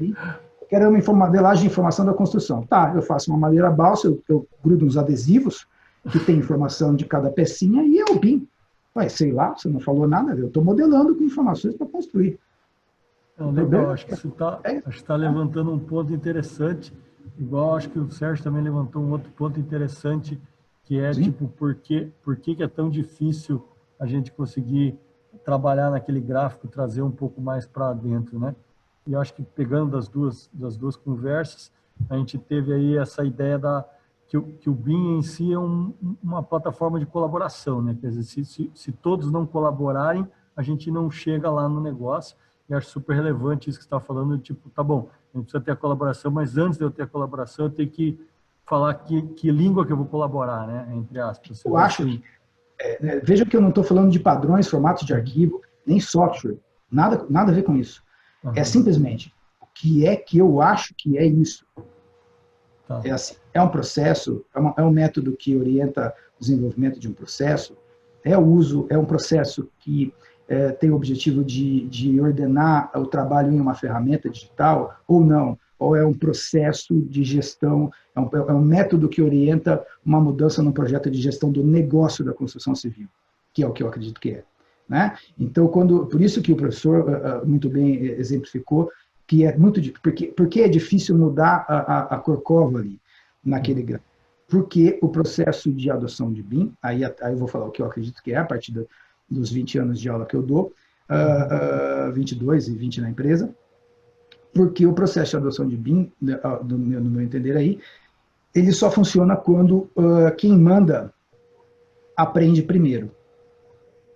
quero uma modelagem de informação da construção. Tá, eu faço uma madeira balsa, eu grudo uns adesivos que tem informação de cada pecinha e é o BIM. Sei lá, você não falou nada, eu estou modelando com informações para construir. Legal, acho que você está levantando um ponto interessante, igual acho que o Sérgio também levantou um outro ponto interessante, que é, tipo, por que é tão difícil a gente conseguir trabalhar naquele gráfico, trazer um pouco mais para dentro, né? E eu acho que pegando das duas conversas, a gente teve aí essa ideia que o BIM em si é uma plataforma de colaboração, né? Quer dizer, se todos não colaborarem, a gente não chega lá no negócio. E acho super relevante isso que você está falando, tipo, tá bom, a gente precisa ter a colaboração, mas antes de eu ter a colaboração, eu tenho que falar que língua que eu vou colaborar, né? Entre aspas. Eu acho que, veja que eu não estou falando de padrões, formatos de arquivo, nem software, nada a ver com isso. É simplesmente o que é que eu acho que é isso. Tá. Assim, é um processo, é um método que orienta o desenvolvimento de um processo, é um processo que tem o objetivo de ordenar o trabalho em uma ferramenta digital ou não, ou é um processo de gestão, é um método que orienta uma mudança no projeto de gestão do negócio da construção civil, que é o que eu acredito que é. Né? Então, por isso que o professor muito bem exemplificou, que é muito porque é difícil mudar a corcova ali, naquele gráfico. Porque o processo de adoção de BIM, aí eu vou falar o que eu acredito que é, a partir dos 20 anos de aula que eu dou, 22 e 20 na empresa, porque o processo de adoção de BIM, no meu entender aí, ele só funciona quando quem manda aprende primeiro.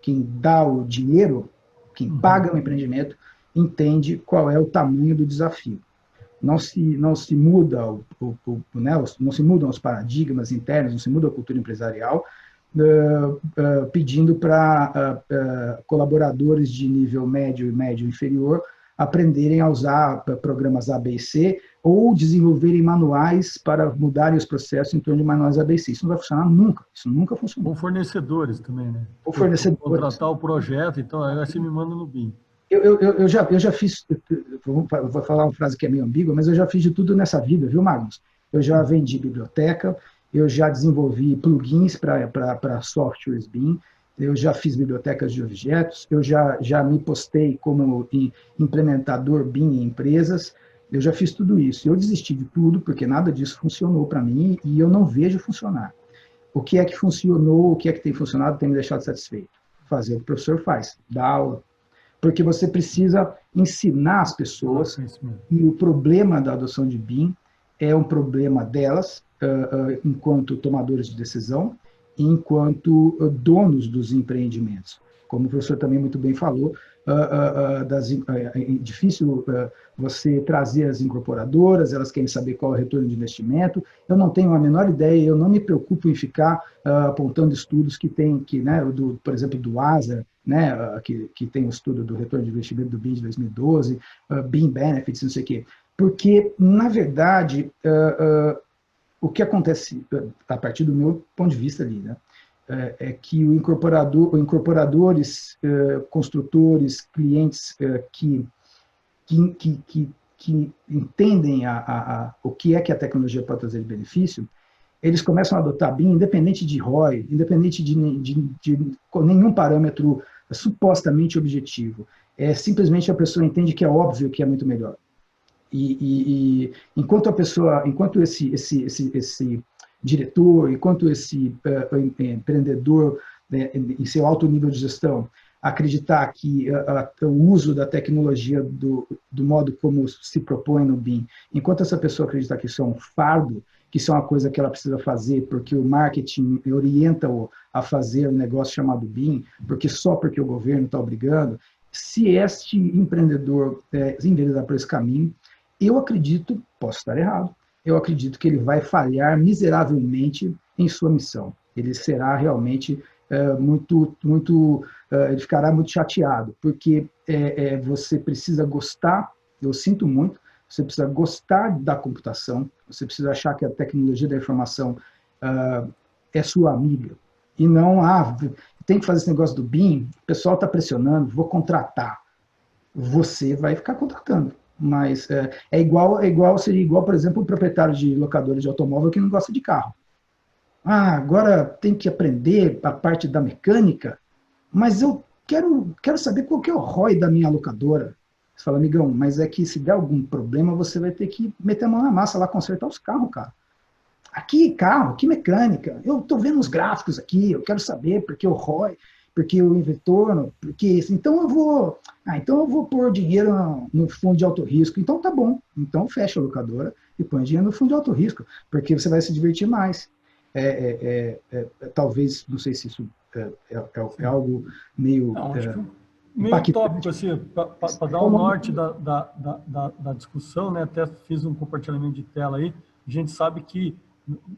Quem dá o dinheiro, quem paga o empreendimento, entende qual é o tamanho do desafio. Não se muda não se mudam os paradigmas internos, não se muda a cultura empresarial, pedindo para colaboradores de nível médio e médio inferior aprenderem a usar programas A, B e C ou desenvolverem manuais para mudarem os processos em torno de manuais A, B e C. Isso não vai funcionar nunca. Isso nunca funcionou. Ou fornecedores também, né? Ou fornecedores. Contratar o projeto, então agora você me manda no BIM. Eu já fiz, vou falar uma frase que é meio ambígua, mas eu já fiz de tudo nessa vida, viu, Magnus? Eu já vendi biblioteca, eu já desenvolvi plugins para softwares BIM, eu já fiz bibliotecas de objetos, eu já me postei como implementador BIM em empresas, eu já fiz tudo isso. Eu desisti de tudo, porque nada disso funcionou para mim e eu não vejo funcionar. O que é que funcionou, o que é que tem funcionado, tem me deixado satisfeito. Fazer o que o professor faz, dar aula. Porque você precisa ensinar as pessoas que o problema da adoção de BIM é um problema delas, enquanto tomadores de decisão, e enquanto donos dos empreendimentos. Como o professor também muito bem falou, é difícil você trazer as incorporadoras, elas querem saber qual é o retorno de investimento. Eu não tenho a menor ideia, eu não me preocupo em ficar apontando estudos que tem, né, por exemplo, do ASA, né, que tem o estudo do retorno de investimento do BIM de 2012, BIM Benefits, não sei o quê. Porque, na verdade, o que acontece, a partir do meu ponto de vista ali, né, é que incorporadores, construtores, clientes que que entendem o que é que a tecnologia pode trazer de benefício, eles começam a adotar BIM independente de ROI, independente de nenhum parâmetro supostamente objetivo. Simplesmente a pessoa entende que é óbvio que é muito melhor. Enquanto esse diretor, enquanto esse empreendedor, né, em seu alto nível de gestão, acreditar que o uso da tecnologia do modo como se propõe no BIM, enquanto essa pessoa acreditar que isso é um fardo, que isso é uma coisa que ela precisa fazer porque o marketing orienta-o a fazer um negócio chamado BIM, porque o governo está obrigando, se este empreendedor enveredar por esse caminho, eu acredito, posso estar errado, eu acredito que ele vai falhar miseravelmente em sua missão. Ele será realmente ele ficará muito chateado, porque você precisa gostar, eu sinto muito, você precisa gostar da computação, você precisa achar que a tecnologia da informação é sua amiga, e não, tem que fazer esse negócio do BIM, o pessoal está pressionando, vou contratar. Você vai ficar contratando, mas seria igual, por exemplo, o proprietário de locadora de automóvel que não gosta de carro. Agora tem que aprender a parte da mecânica, mas eu quero saber qual que é o ROI da minha locadora. Você fala, amigão, mas é que se der algum problema, você vai ter que meter a mão na massa lá, consertar os carros, cara. Aqui carro, aqui mecânica, eu estou vendo os gráficos aqui, eu quero saber porque o ROI, porque o retorno, porque isso. Então eu vou pôr dinheiro no fundo de alto risco. Então tá bom, então fecha a locadora e põe dinheiro no fundo de alto risco, porque você vai se divertir mais. Talvez, não sei se isso é algo meio... meio utópico, assim, para dar o norte da discussão, né? Até fiz um compartilhamento de tela aí. A gente sabe que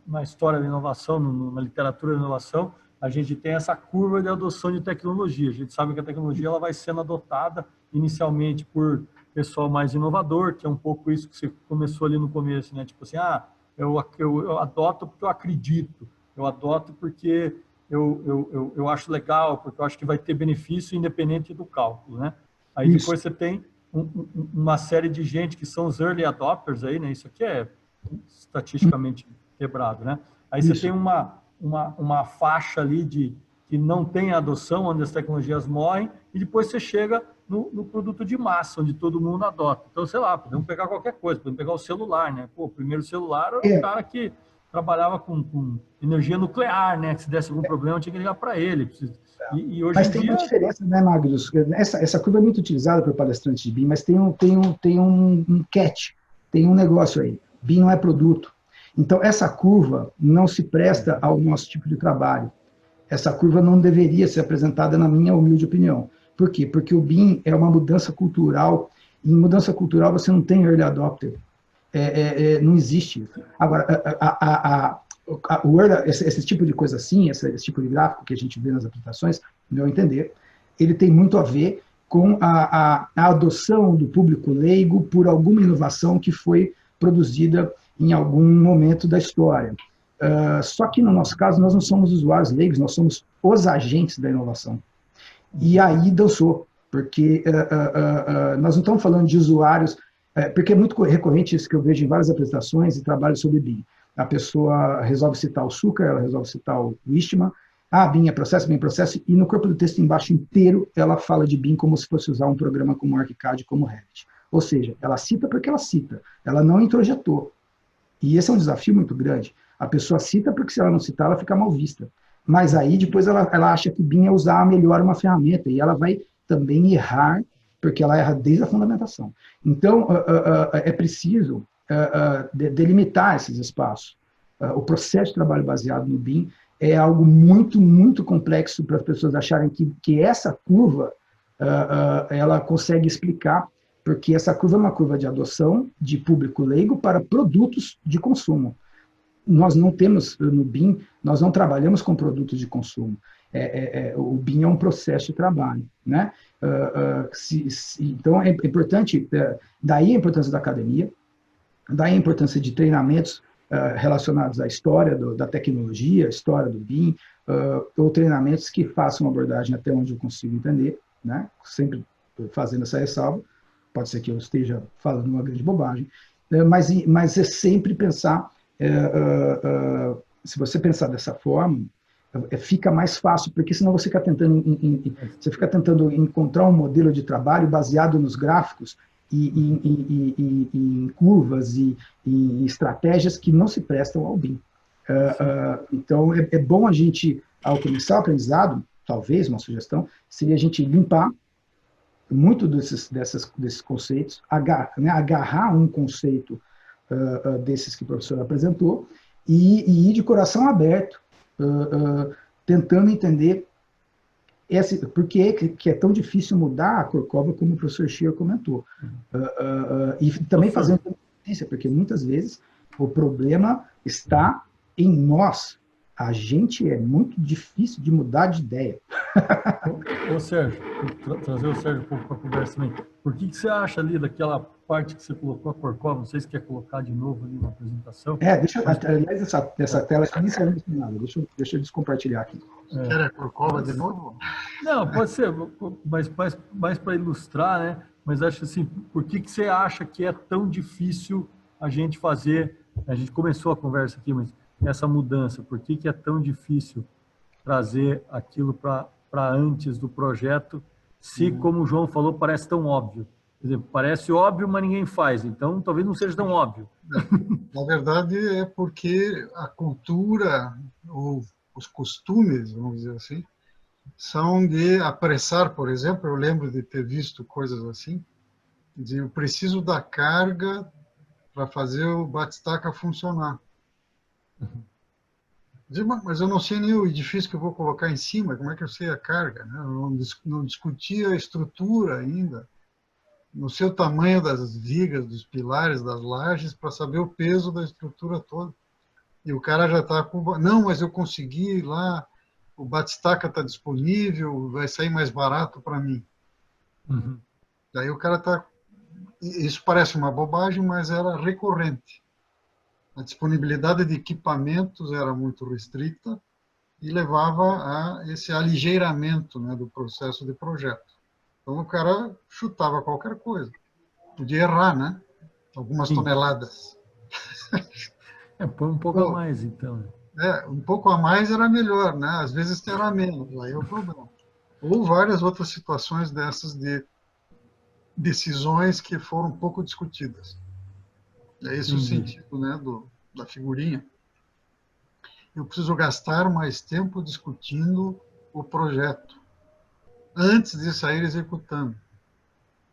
na história da inovação, na literatura da inovação, a gente tem essa curva de adoção de tecnologia. A gente sabe que a tecnologia ela vai sendo adotada inicialmente por pessoal mais inovador, que é um pouco isso que você começou ali no começo, né? Tipo assim, eu adoto porque eu acredito, eu adoto porque eu acho legal, porque eu acho que vai ter benefício independente do cálculo, né? Aí isso. Depois você tem uma série de gente que são os early adopters aí, né? Isso aqui é estatisticamente quebrado, né? Aí isso. Você tem uma faixa ali que não tem adoção, onde as tecnologias morrem, e depois você chega no produto de massa, onde todo mundo adota. Então, sei lá, podemos pegar qualquer coisa, podemos pegar o celular, né? Pô, o primeiro celular era um cara que trabalhava com energia nuclear, né? Que se desse algum problema, tinha que ligar para ele. E hoje mas tem uma diferença, né, Magnus? Essa curva é muito utilizada por palestrantes de BIM, mas tem um catch, tem um negócio aí. BIM não é produto. Então, essa curva não se presta ao nosso tipo de trabalho. Essa curva não deveria ser apresentada, na minha humilde opinião. Por quê? Porque o BIM é uma mudança cultural, e em mudança cultural você não tem early adopter. Não existe isso. Agora, esse tipo de coisa assim, esse tipo de gráfico que a gente vê nas apresentações, no meu entender, ele tem muito a ver com a adoção do público leigo por alguma inovação que foi produzida em algum momento da história. Só que, no nosso caso, nós não somos usuários leigos, nós somos os agentes da inovação. E aí dançou, porque nós não estamos falando de usuários, porque é muito recorrente isso que eu vejo em várias apresentações e trabalhos sobre BIM. A pessoa resolve citar o Sucre, ela resolve citar o Eastman, BIM é processo, e no corpo do texto embaixo inteiro ela fala de BIM como se fosse usar um programa como o ArchiCAD, como o Revit. Ou seja, ela cita porque ela cita, ela não introjetou. E esse é um desafio muito grande. A pessoa cita porque se ela não citar, ela fica mal vista. Mas aí depois ela acha que BIM é usar melhor uma ferramenta, e ela vai também errar, porque ela erra desde a fundamentação. Então, é preciso delimitar esses espaços. O processo de trabalho baseado no BIM é algo muito, muito complexo para as pessoas acharem que essa curva ela consegue explicar, porque essa curva é uma curva de adoção de público leigo para produtos de consumo. Nós não temos, no BIM, nós não trabalhamos com produtos de consumo. O BIM é um processo de trabalho, né? Então, é importante, daí a importância da academia, daí a importância de treinamentos relacionados à história da tecnologia, história do BIM, ou treinamentos que façam uma abordagem até onde eu consigo entender, né? Sempre fazendo essa ressalva, pode ser que eu esteja falando uma grande bobagem, mas é sempre pensar, se você pensar dessa forma, fica mais fácil, porque senão você fica tentando encontrar um modelo de trabalho baseado nos gráficos e em curvas e em estratégias que não se prestam ao BIM. Então, é bom a gente, ao começar o aprendizado, talvez uma sugestão, seria a gente limpar muito desses conceitos, agarrar um conceito desses que o professor apresentou e ir de coração aberto, tentando entender por que é tão difícil mudar a Corcova, como o professor Scheer comentou. E também fazendo ciência, porque muitas vezes o problema está em nós. A gente é muito difícil de mudar de ideia. Ô Sérgio, trazer o Sérgio um pouco para a conversa também. Por que você acha ali daquela parte que você colocou a Corcova, não sei se quer colocar de novo ali na apresentação? Aliás, essa tela está nem saindo nada. Deixa eu descompartilhar aqui. Quer a Corcova de novo? Não, pode ser, mas mais para ilustrar, né? Mas acho assim, por que você acha que é tão difícil a gente fazer? A gente começou a conversa aqui, mas essa mudança, por que é tão difícil trazer aquilo para antes do projeto, se, como o João falou, parece tão óbvio? Quer dizer, parece óbvio, mas ninguém faz, então talvez não seja tão óbvio. Na verdade, é porque a cultura, ou os costumes, vamos dizer assim, são de apressar. Por exemplo, eu lembro de ter visto coisas assim, de eu preciso da carga para fazer o batistaca funcionar. Mas eu não sei nem o edifício que eu vou colocar em cima, como é que eu sei a carga? Né? Eu não discutia a estrutura ainda, no seu tamanho das vigas, dos pilares, das lajes, para saber o peso da estrutura toda. E o cara já está com... Não, mas eu consegui lá, o batistaca está disponível, vai sair mais barato para mim. Uhum. Daí o cara está... Isso parece uma bobagem, mas era recorrente. A disponibilidade de equipamentos era muito restrita e levava a esse aligeiramento, né, do processo de projeto. Então o cara chutava qualquer coisa. Podia errar, né? Algumas toneladas. Põe um pouco a mais, então. Um pouco a mais era melhor, né? Às vezes era menos, aí é o problema. Ou várias outras situações dessas de decisões que foram pouco discutidas. É esse o sentido, né, da figurinha. Eu preciso gastar mais tempo discutindo o projeto antes de sair executando.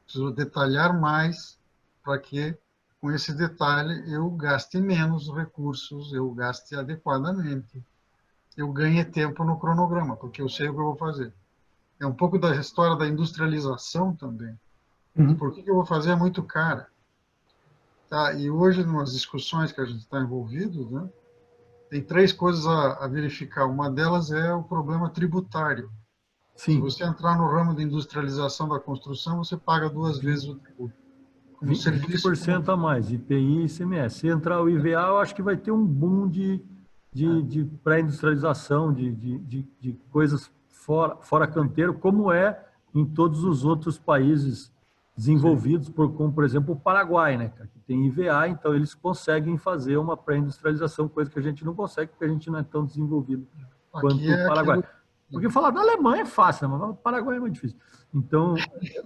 Preciso detalhar mais para que, com esse detalhe, eu gaste menos recursos, eu gaste adequadamente, eu ganhe tempo no cronograma, porque eu sei o que eu vou fazer. É um pouco da história da industrialização também. Por que eu vou fazer é muito cara. Tá? E hoje, nas discussões que a gente está envolvido, né, tem 3 coisas a verificar. Uma delas é o problema tributário. Sim. Se você entrar no ramo de industrialização da construção, você paga 2 vezes o tributo. Como 20% a mais, IPI e ICMS. Se entrar o IVA, eu acho que vai ter um boom de pré-industrialização, de coisas fora canteiro, como é em todos os outros países desenvolvidos, como, por exemplo, o Paraguai, né, que tem IVA, então eles conseguem fazer uma pré-industrialização, coisa que a gente não consegue, porque a gente não é tão desenvolvido quanto o Paraguai. Porque falar da Alemanha é fácil, né? Mas o Paraguai é muito difícil. Então,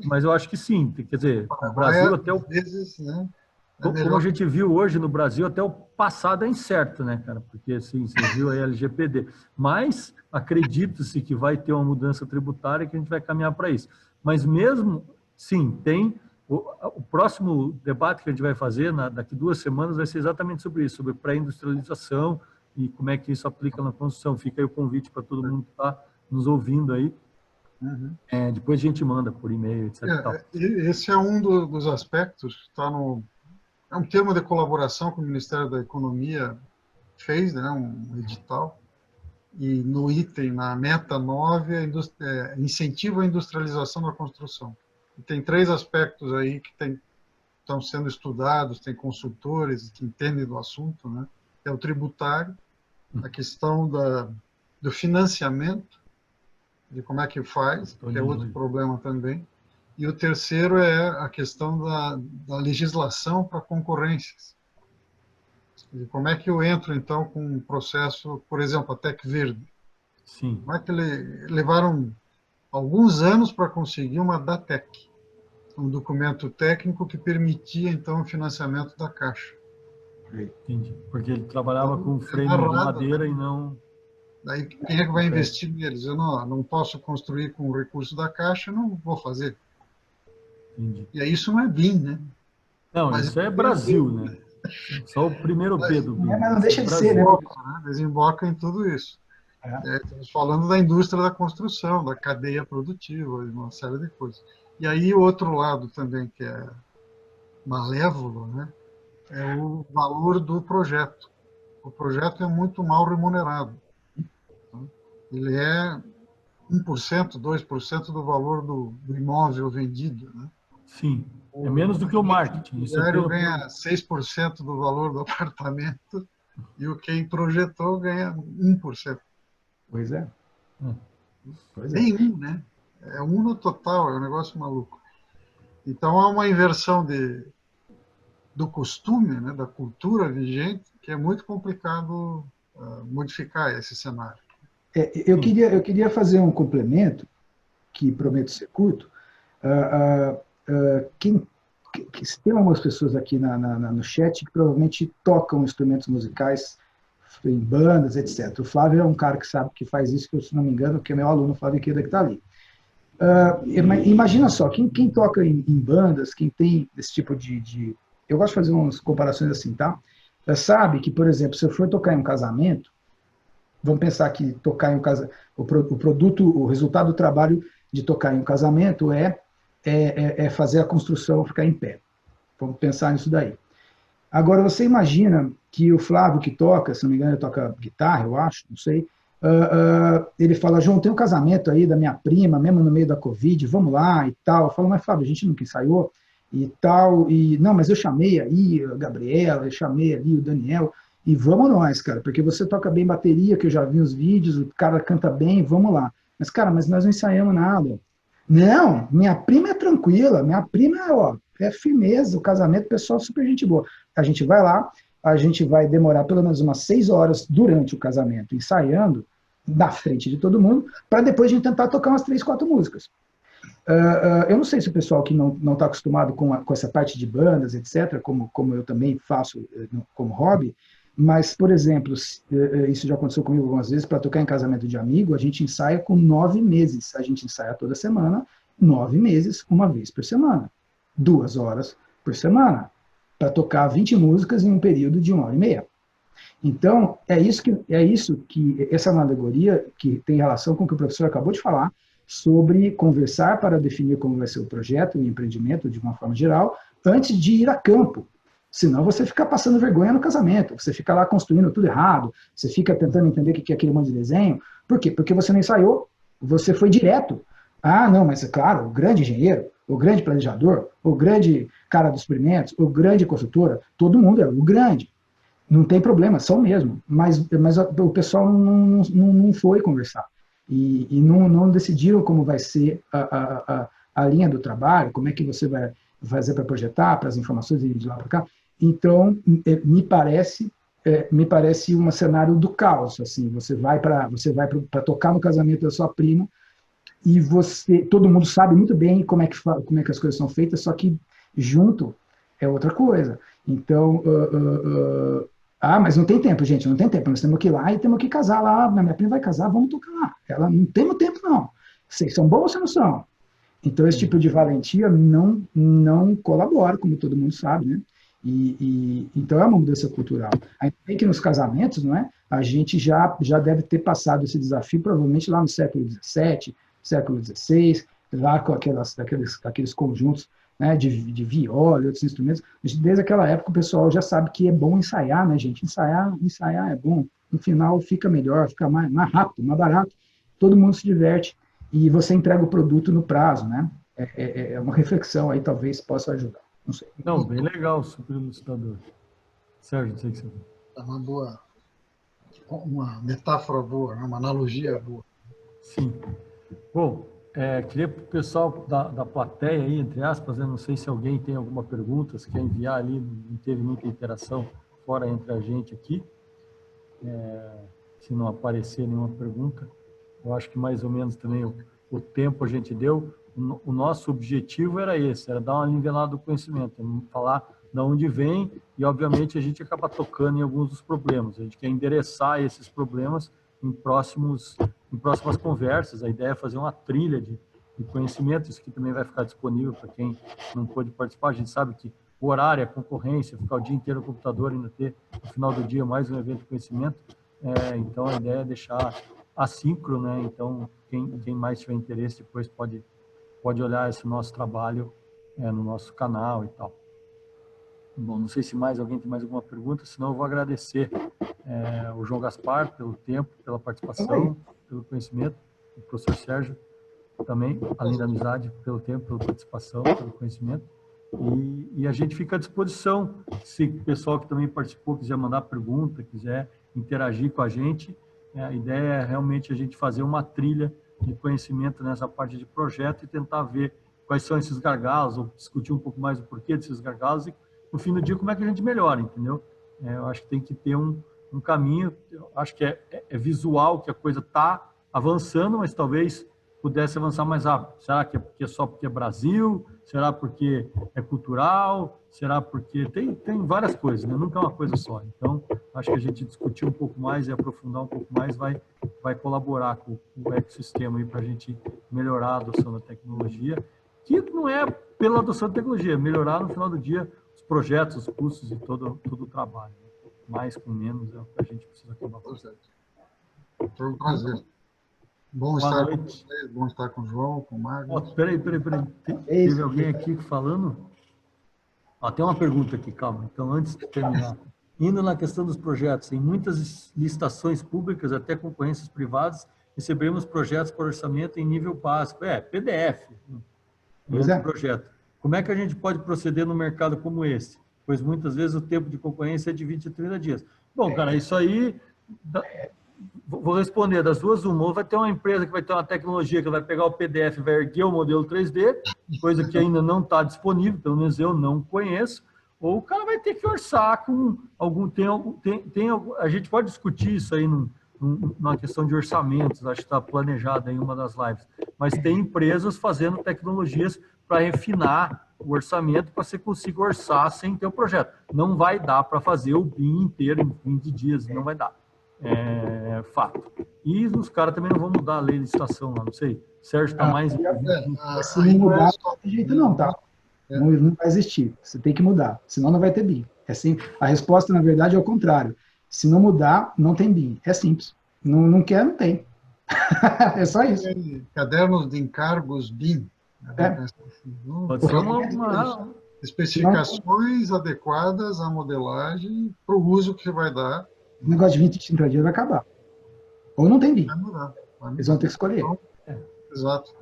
mas eu acho que sim, quer dizer, o Brasil até o... vezes, né? Como a gente viu hoje no Brasil, até o passado é incerto, né, cara? Porque, assim, você viu aí a LGPD. Mas acredita-se que vai ter uma mudança tributária e que a gente vai caminhar para isso. Mas mesmo, sim, tem... O próximo debate que a gente vai fazer daqui 2 semanas vai ser exatamente sobre isso, sobre pré-industrialização e como é que isso aplica na construção. Fica aí o convite para todo mundo que está nos ouvindo aí. Depois a gente manda por e-mail, etc. Esse é um dos aspectos que está no... É um termo de colaboração que o Ministério da Economia fez, né, um edital, e no item, na meta 9, incentivo à industrialização da construção. E tem 3 aspectos aí que estão sendo estudados, tem consultores que entendem do assunto, né? É o tributário, a questão do financiamento, de como é que faz, que é outro problema também, E o terceiro é a questão da legislação para concorrências. E como é que eu entro, então, com um processo, por exemplo, a Tec Verde? Sim. Como é que levaram alguns anos para conseguir uma DATEC, um documento técnico que permitia, então, o financiamento da Caixa. Entendi. Porque ele trabalhava Então, com é frame de narrado, madeira, né? e não... Daí, quem é que vai investir neles? Eu não posso construir com o recurso da Caixa, não vou fazer. Entendi. E aí isso não é BIM, né? Não, Mas isso é Brasil, né? Só o primeiro B do Mas BIM. não Isso é deixa de ser, né, Brasil. professor? desemboca em tudo isso. É. Estamos falando da indústria da construção, da cadeia produtiva, de uma série de coisas. E aí o outro lado também, que é malévolo, né, é o valor do projeto. O projeto é muito mal remunerado. Tá? Ele é 1%, 2% do valor do imóvel vendido. Né? Sim. É O menos do que o marketing. Isso eu imobiliário tenho... ganha 6% do valor do apartamento e o quem projetou ganha 1%. Pois é. Pois é. Nenhum, né? É um no total, é um negócio maluco. Então há uma inversão do costume, né, da cultura vigente, que é muito complicado modificar esse cenário. Eu queria fazer um complemento, que prometo ser curto. Quem, que tem algumas pessoas aqui no chat que provavelmente tocam instrumentos musicais em bandas, etc. O Flávio é um cara que sabe que faz isso, que eu, se não me engano, que é meu aluno, o Flávio Queda, que está ali. Imagina só, quem toca em bandas, quem tem esse tipo de... Eu gosto de fazer umas comparações assim, tá? Sabe que, por exemplo, se eu for tocar em um casamento, vamos pensar que tocar em um casamento, o produto, o resultado do trabalho de tocar em um casamento é fazer a construção ficar em pé. Vamos pensar nisso daí. Agora, você imagina que o Flávio que toca, se não me engano, ele toca guitarra, eu acho, não sei, ele fala, João, tem um casamento aí da minha prima, mesmo no meio da Covid, vamos lá e tal. Eu falo, mas Flávio, a gente nunca ensaiou e tal, e não, mas eu chamei aí a Gabriela, eu chamei ali o Daniel, e vamos nós, cara, porque você toca bem bateria, que eu já vi os vídeos, o cara canta bem, vamos lá. Mas, cara, mas nós não ensaiamos nada. Não, minha prima é tranquila, minha prima ó, é firmeza, o casamento, pessoal super gente boa. A gente vai lá, a gente vai demorar pelo menos umas 6 horas durante o casamento, ensaiando, na frente de todo mundo, para depois a gente tentar tocar umas 3, 4 músicas. Eu não sei se o pessoal que não está acostumado com essa parte de bandas, etc., como eu também faço como hobby, mas, por exemplo, isso já aconteceu comigo algumas vezes, para tocar em casamento de amigo, a gente ensaia com 9 meses. A gente ensaia toda semana, 9 meses, uma vez por semana. 2 horas por semana, para tocar 20 músicas em um período de 1h30. Então, essa é uma alegoria que tem relação com o que o professor acabou de falar, sobre conversar para definir como vai ser o projeto, o empreendimento, de uma forma geral, antes de ir a campo. Senão você fica passando vergonha no casamento, você fica lá construindo tudo errado, você fica tentando entender o que é aquele monte de desenho. Por quê? Porque você não ensaiou, você foi direto. Ah, não, mas é claro, o grande engenheiro, o grande planejador, o grande cara dos experimentos, o grande consultora, todo mundo é o grande. Não tem problema, são mesmo. Mas o pessoal não foi conversar. E não decidiram como vai ser a linha do trabalho, como é que você vai fazer para projetar, para as informações irem de lá para cá. Então, me parece um cenário do caos. Assim, você vai para tocar no casamento da sua prima e todo mundo sabe muito bem como é que as coisas são feitas, só que junto é outra coisa. Então, mas não tem tempo, gente, não tem tempo. Nós temos que ir lá e temos que casar lá. Minha prima vai casar, vamos tocar lá. Ela não temos tempo, não. Vocês são bons ou vocês não são? Então, esse tipo de valentia não colabora, como todo mundo sabe, né? Então, é uma mudança cultural. Ainda bem que nos casamentos, não é? A gente já deve ter passado esse desafio, provavelmente lá no século XVII, século XVI, lá com aqueles conjuntos, né, de viola e outros instrumentos. Desde aquela época, o pessoal já sabe que é bom ensaiar, né, gente? Ensaiar é bom. No final, fica melhor, fica mais rápido, mais barato. Todo mundo se diverte e você entrega o produto no prazo, né? É uma reflexão aí, talvez possa ajudar. Não sei. Não, bem legal, super ilustrador. Sérgio, não sei o que você... É uma metáfora boa, uma analogia boa. Sim. Bom, Queria para o pessoal da plateia aí, entre aspas, eu não sei se alguém tem alguma pergunta, se quer enviar ali, não teve muita interação fora entre a gente aqui. Se não aparecer nenhuma pergunta, eu acho que mais ou menos também o tempo a gente deu. O nosso objetivo era esse, era dar uma nivelada do conhecimento, falar de onde vem e, obviamente, a gente acaba tocando em alguns dos problemas. A gente quer endereçar esses problemas em próximas conversas. A ideia é fazer uma trilha de conhecimento, isso que também vai ficar disponível para quem não pôde participar. A gente sabe que o horário, a concorrência, ficar o dia inteiro no computador e ainda ter, no final do dia, mais um evento de conhecimento. Então, a ideia é deixar assíncrono, né? Então, quem mais tiver interesse depois pode olhar esse nosso trabalho no nosso canal e tal. Bom, não sei se mais alguém tem mais alguma pergunta, senão eu vou agradecer o João Gaspar pelo tempo, pela participação, pelo conhecimento, o professor Sérgio também, além da amizade, pelo tempo, pela participação, pelo conhecimento. E a gente fica à disposição, se o pessoal que também participou quiser mandar pergunta, quiser interagir com a gente, a ideia é realmente a gente fazer uma trilha de conhecimento nessa parte de projeto e tentar ver quais são esses gargalos, ou discutir um pouco mais o porquê desses gargalos e, no fim do dia, como é que a gente melhora, entendeu? Eu acho que tem que ter um caminho, eu acho que é visual que a coisa está avançando, mas talvez pudesse avançar mais rápido. Será que é só porque é Brasil? Será porque é cultural? Será porque... Tem várias coisas, né? Nunca é uma coisa só. Então, acho que a gente discutir um pouco mais e aprofundar um pouco mais vai colaborar com o ecossistema para a gente melhorar a adoção da tecnologia, que não é pela adoção da tecnologia, melhorar no final do dia os projetos, os custos e todo o trabalho. Mais com menos é o que a gente precisa acabar fazendo. Foi um prazer. Bom estar com vocês, bom estar com o João, com o Marcos. Peraí. Teve alguém aqui falando? Tem uma pergunta aqui, calma. Então, antes de terminar. Indo na questão dos projetos, em muitas licitações públicas, até concorrências privadas, recebemos projetos para orçamento em nível básico. PDF, projeto. Como é que a gente pode proceder no mercado como esse? Pois muitas vezes o tempo de concorrência é de 20 a 30 dias. Bom, cara, isso aí... Vou responder, das duas uma, ou vai ter uma empresa que vai ter uma tecnologia que vai pegar o PDF e vai erguer o modelo 3D, coisa que ainda não está disponível, pelo menos eu não conheço, ou o cara vai ter que orçar com algum... a gente pode discutir isso aí numa questão de orçamentos, acho que está planejado em uma das lives, mas tem empresas fazendo tecnologias para refinar o orçamento para você consiga orçar sem ter o projeto. Não vai dar para fazer o BIM inteiro em 20 dias, não vai dar. Fato. E os caras também não vão mudar a lei de licitação lá, não sei. Sérgio está mais... Se não mudar, não tem jeito não, tá? Não vai existir. Você tem que mudar, senão não vai ter BIM. É assim, a resposta, na verdade, é o contrário. Se não mudar, não tem BIM. É simples. Não quer, não tem. É só isso. Cadernos de encargos BIM. Pode ser uma... Especificações adequadas à modelagem para o uso que vai dar. O negócio de 20 30 dias vai acabar. Ou não tem BIM. Vai mudar. Eles vão ter que escolher. Exato.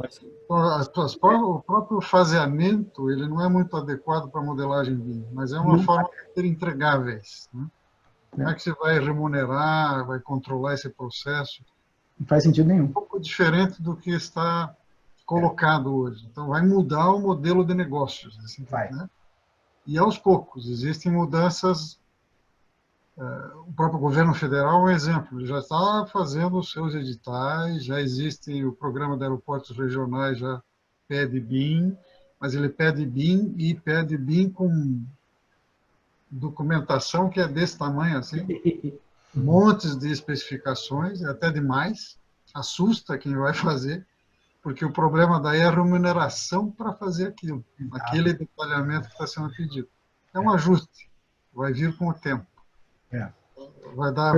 O próprio faseamento, ele não é muito adequado para a modelagem BIM, mas é uma forma de ter entregáveis. Né? Como é que você vai remunerar, vai controlar esse processo? Não faz sentido nenhum. Um pouco diferente do que está colocado hoje. Então, vai mudar o modelo de negócios. Assim, né? E, aos poucos, existem mudanças. O próprio governo federal é um exemplo. Ele já está fazendo os seus editais, já existe o programa de aeroportos regionais, já pede BIM, mas ele pede BIM e pede BIM com documentação que é desse tamanho, assim, montes de especificações, até demais, assusta quem vai fazer, porque o problema daí é a remuneração para fazer aquilo, aquele detalhamento que está sendo pedido. É um ajuste, vai vir com o tempo. Vai dar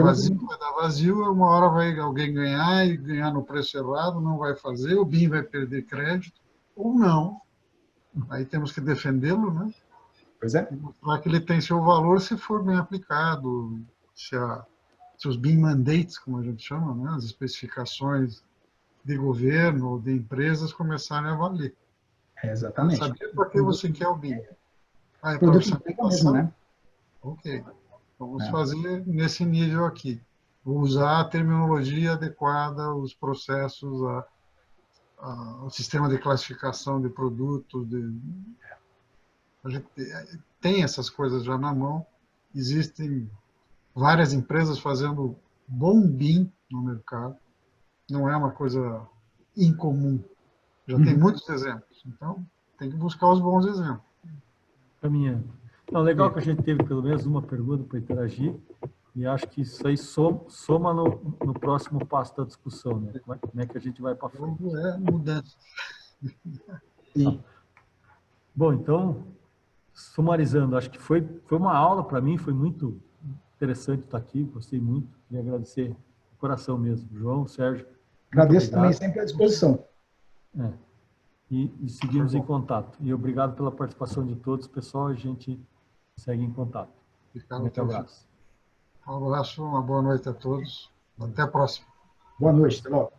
vazio, uma hora vai alguém ganhar e ganhar no preço errado, não vai fazer, o BIM vai perder crédito, ou não. Aí temos que defendê-lo, né? Pois é. E mostrar que ele tem seu valor se for bem aplicado, se os BIM mandates, como a gente chama, né? As especificações de governo ou de empresas começarem a valer. Exatamente. Saber para que você quer o BIM. É para mesmo, né? Ok. Vamos fazer nesse nível aqui. Vou usar a terminologia adequada, os processos, o sistema de classificação de produtos, a gente tem essas coisas já na mão. Existem várias empresas fazendo bom BIM no mercado. Não é uma coisa incomum. Já tem muitos exemplos. Então, tem que buscar os bons exemplos. Caminhando. Então, legal que a gente teve pelo menos uma pergunta para interagir. E acho que isso aí soma no próximo passo da discussão, né? Como é que a gente vai para frente? É mudança. Sim. Bom, então, sumarizando, acho que foi uma aula para mim, foi muito interessante estar aqui, gostei muito, e agradecer de coração mesmo. João, Sérgio, Agradeço também, sempre à disposição. E seguimos em contato. E obrigado pela participação de todos, pessoal, a gente segue em contato. Um abraço. Um abraço, uma boa noite a todos. Até a próxima. Boa noite, até logo.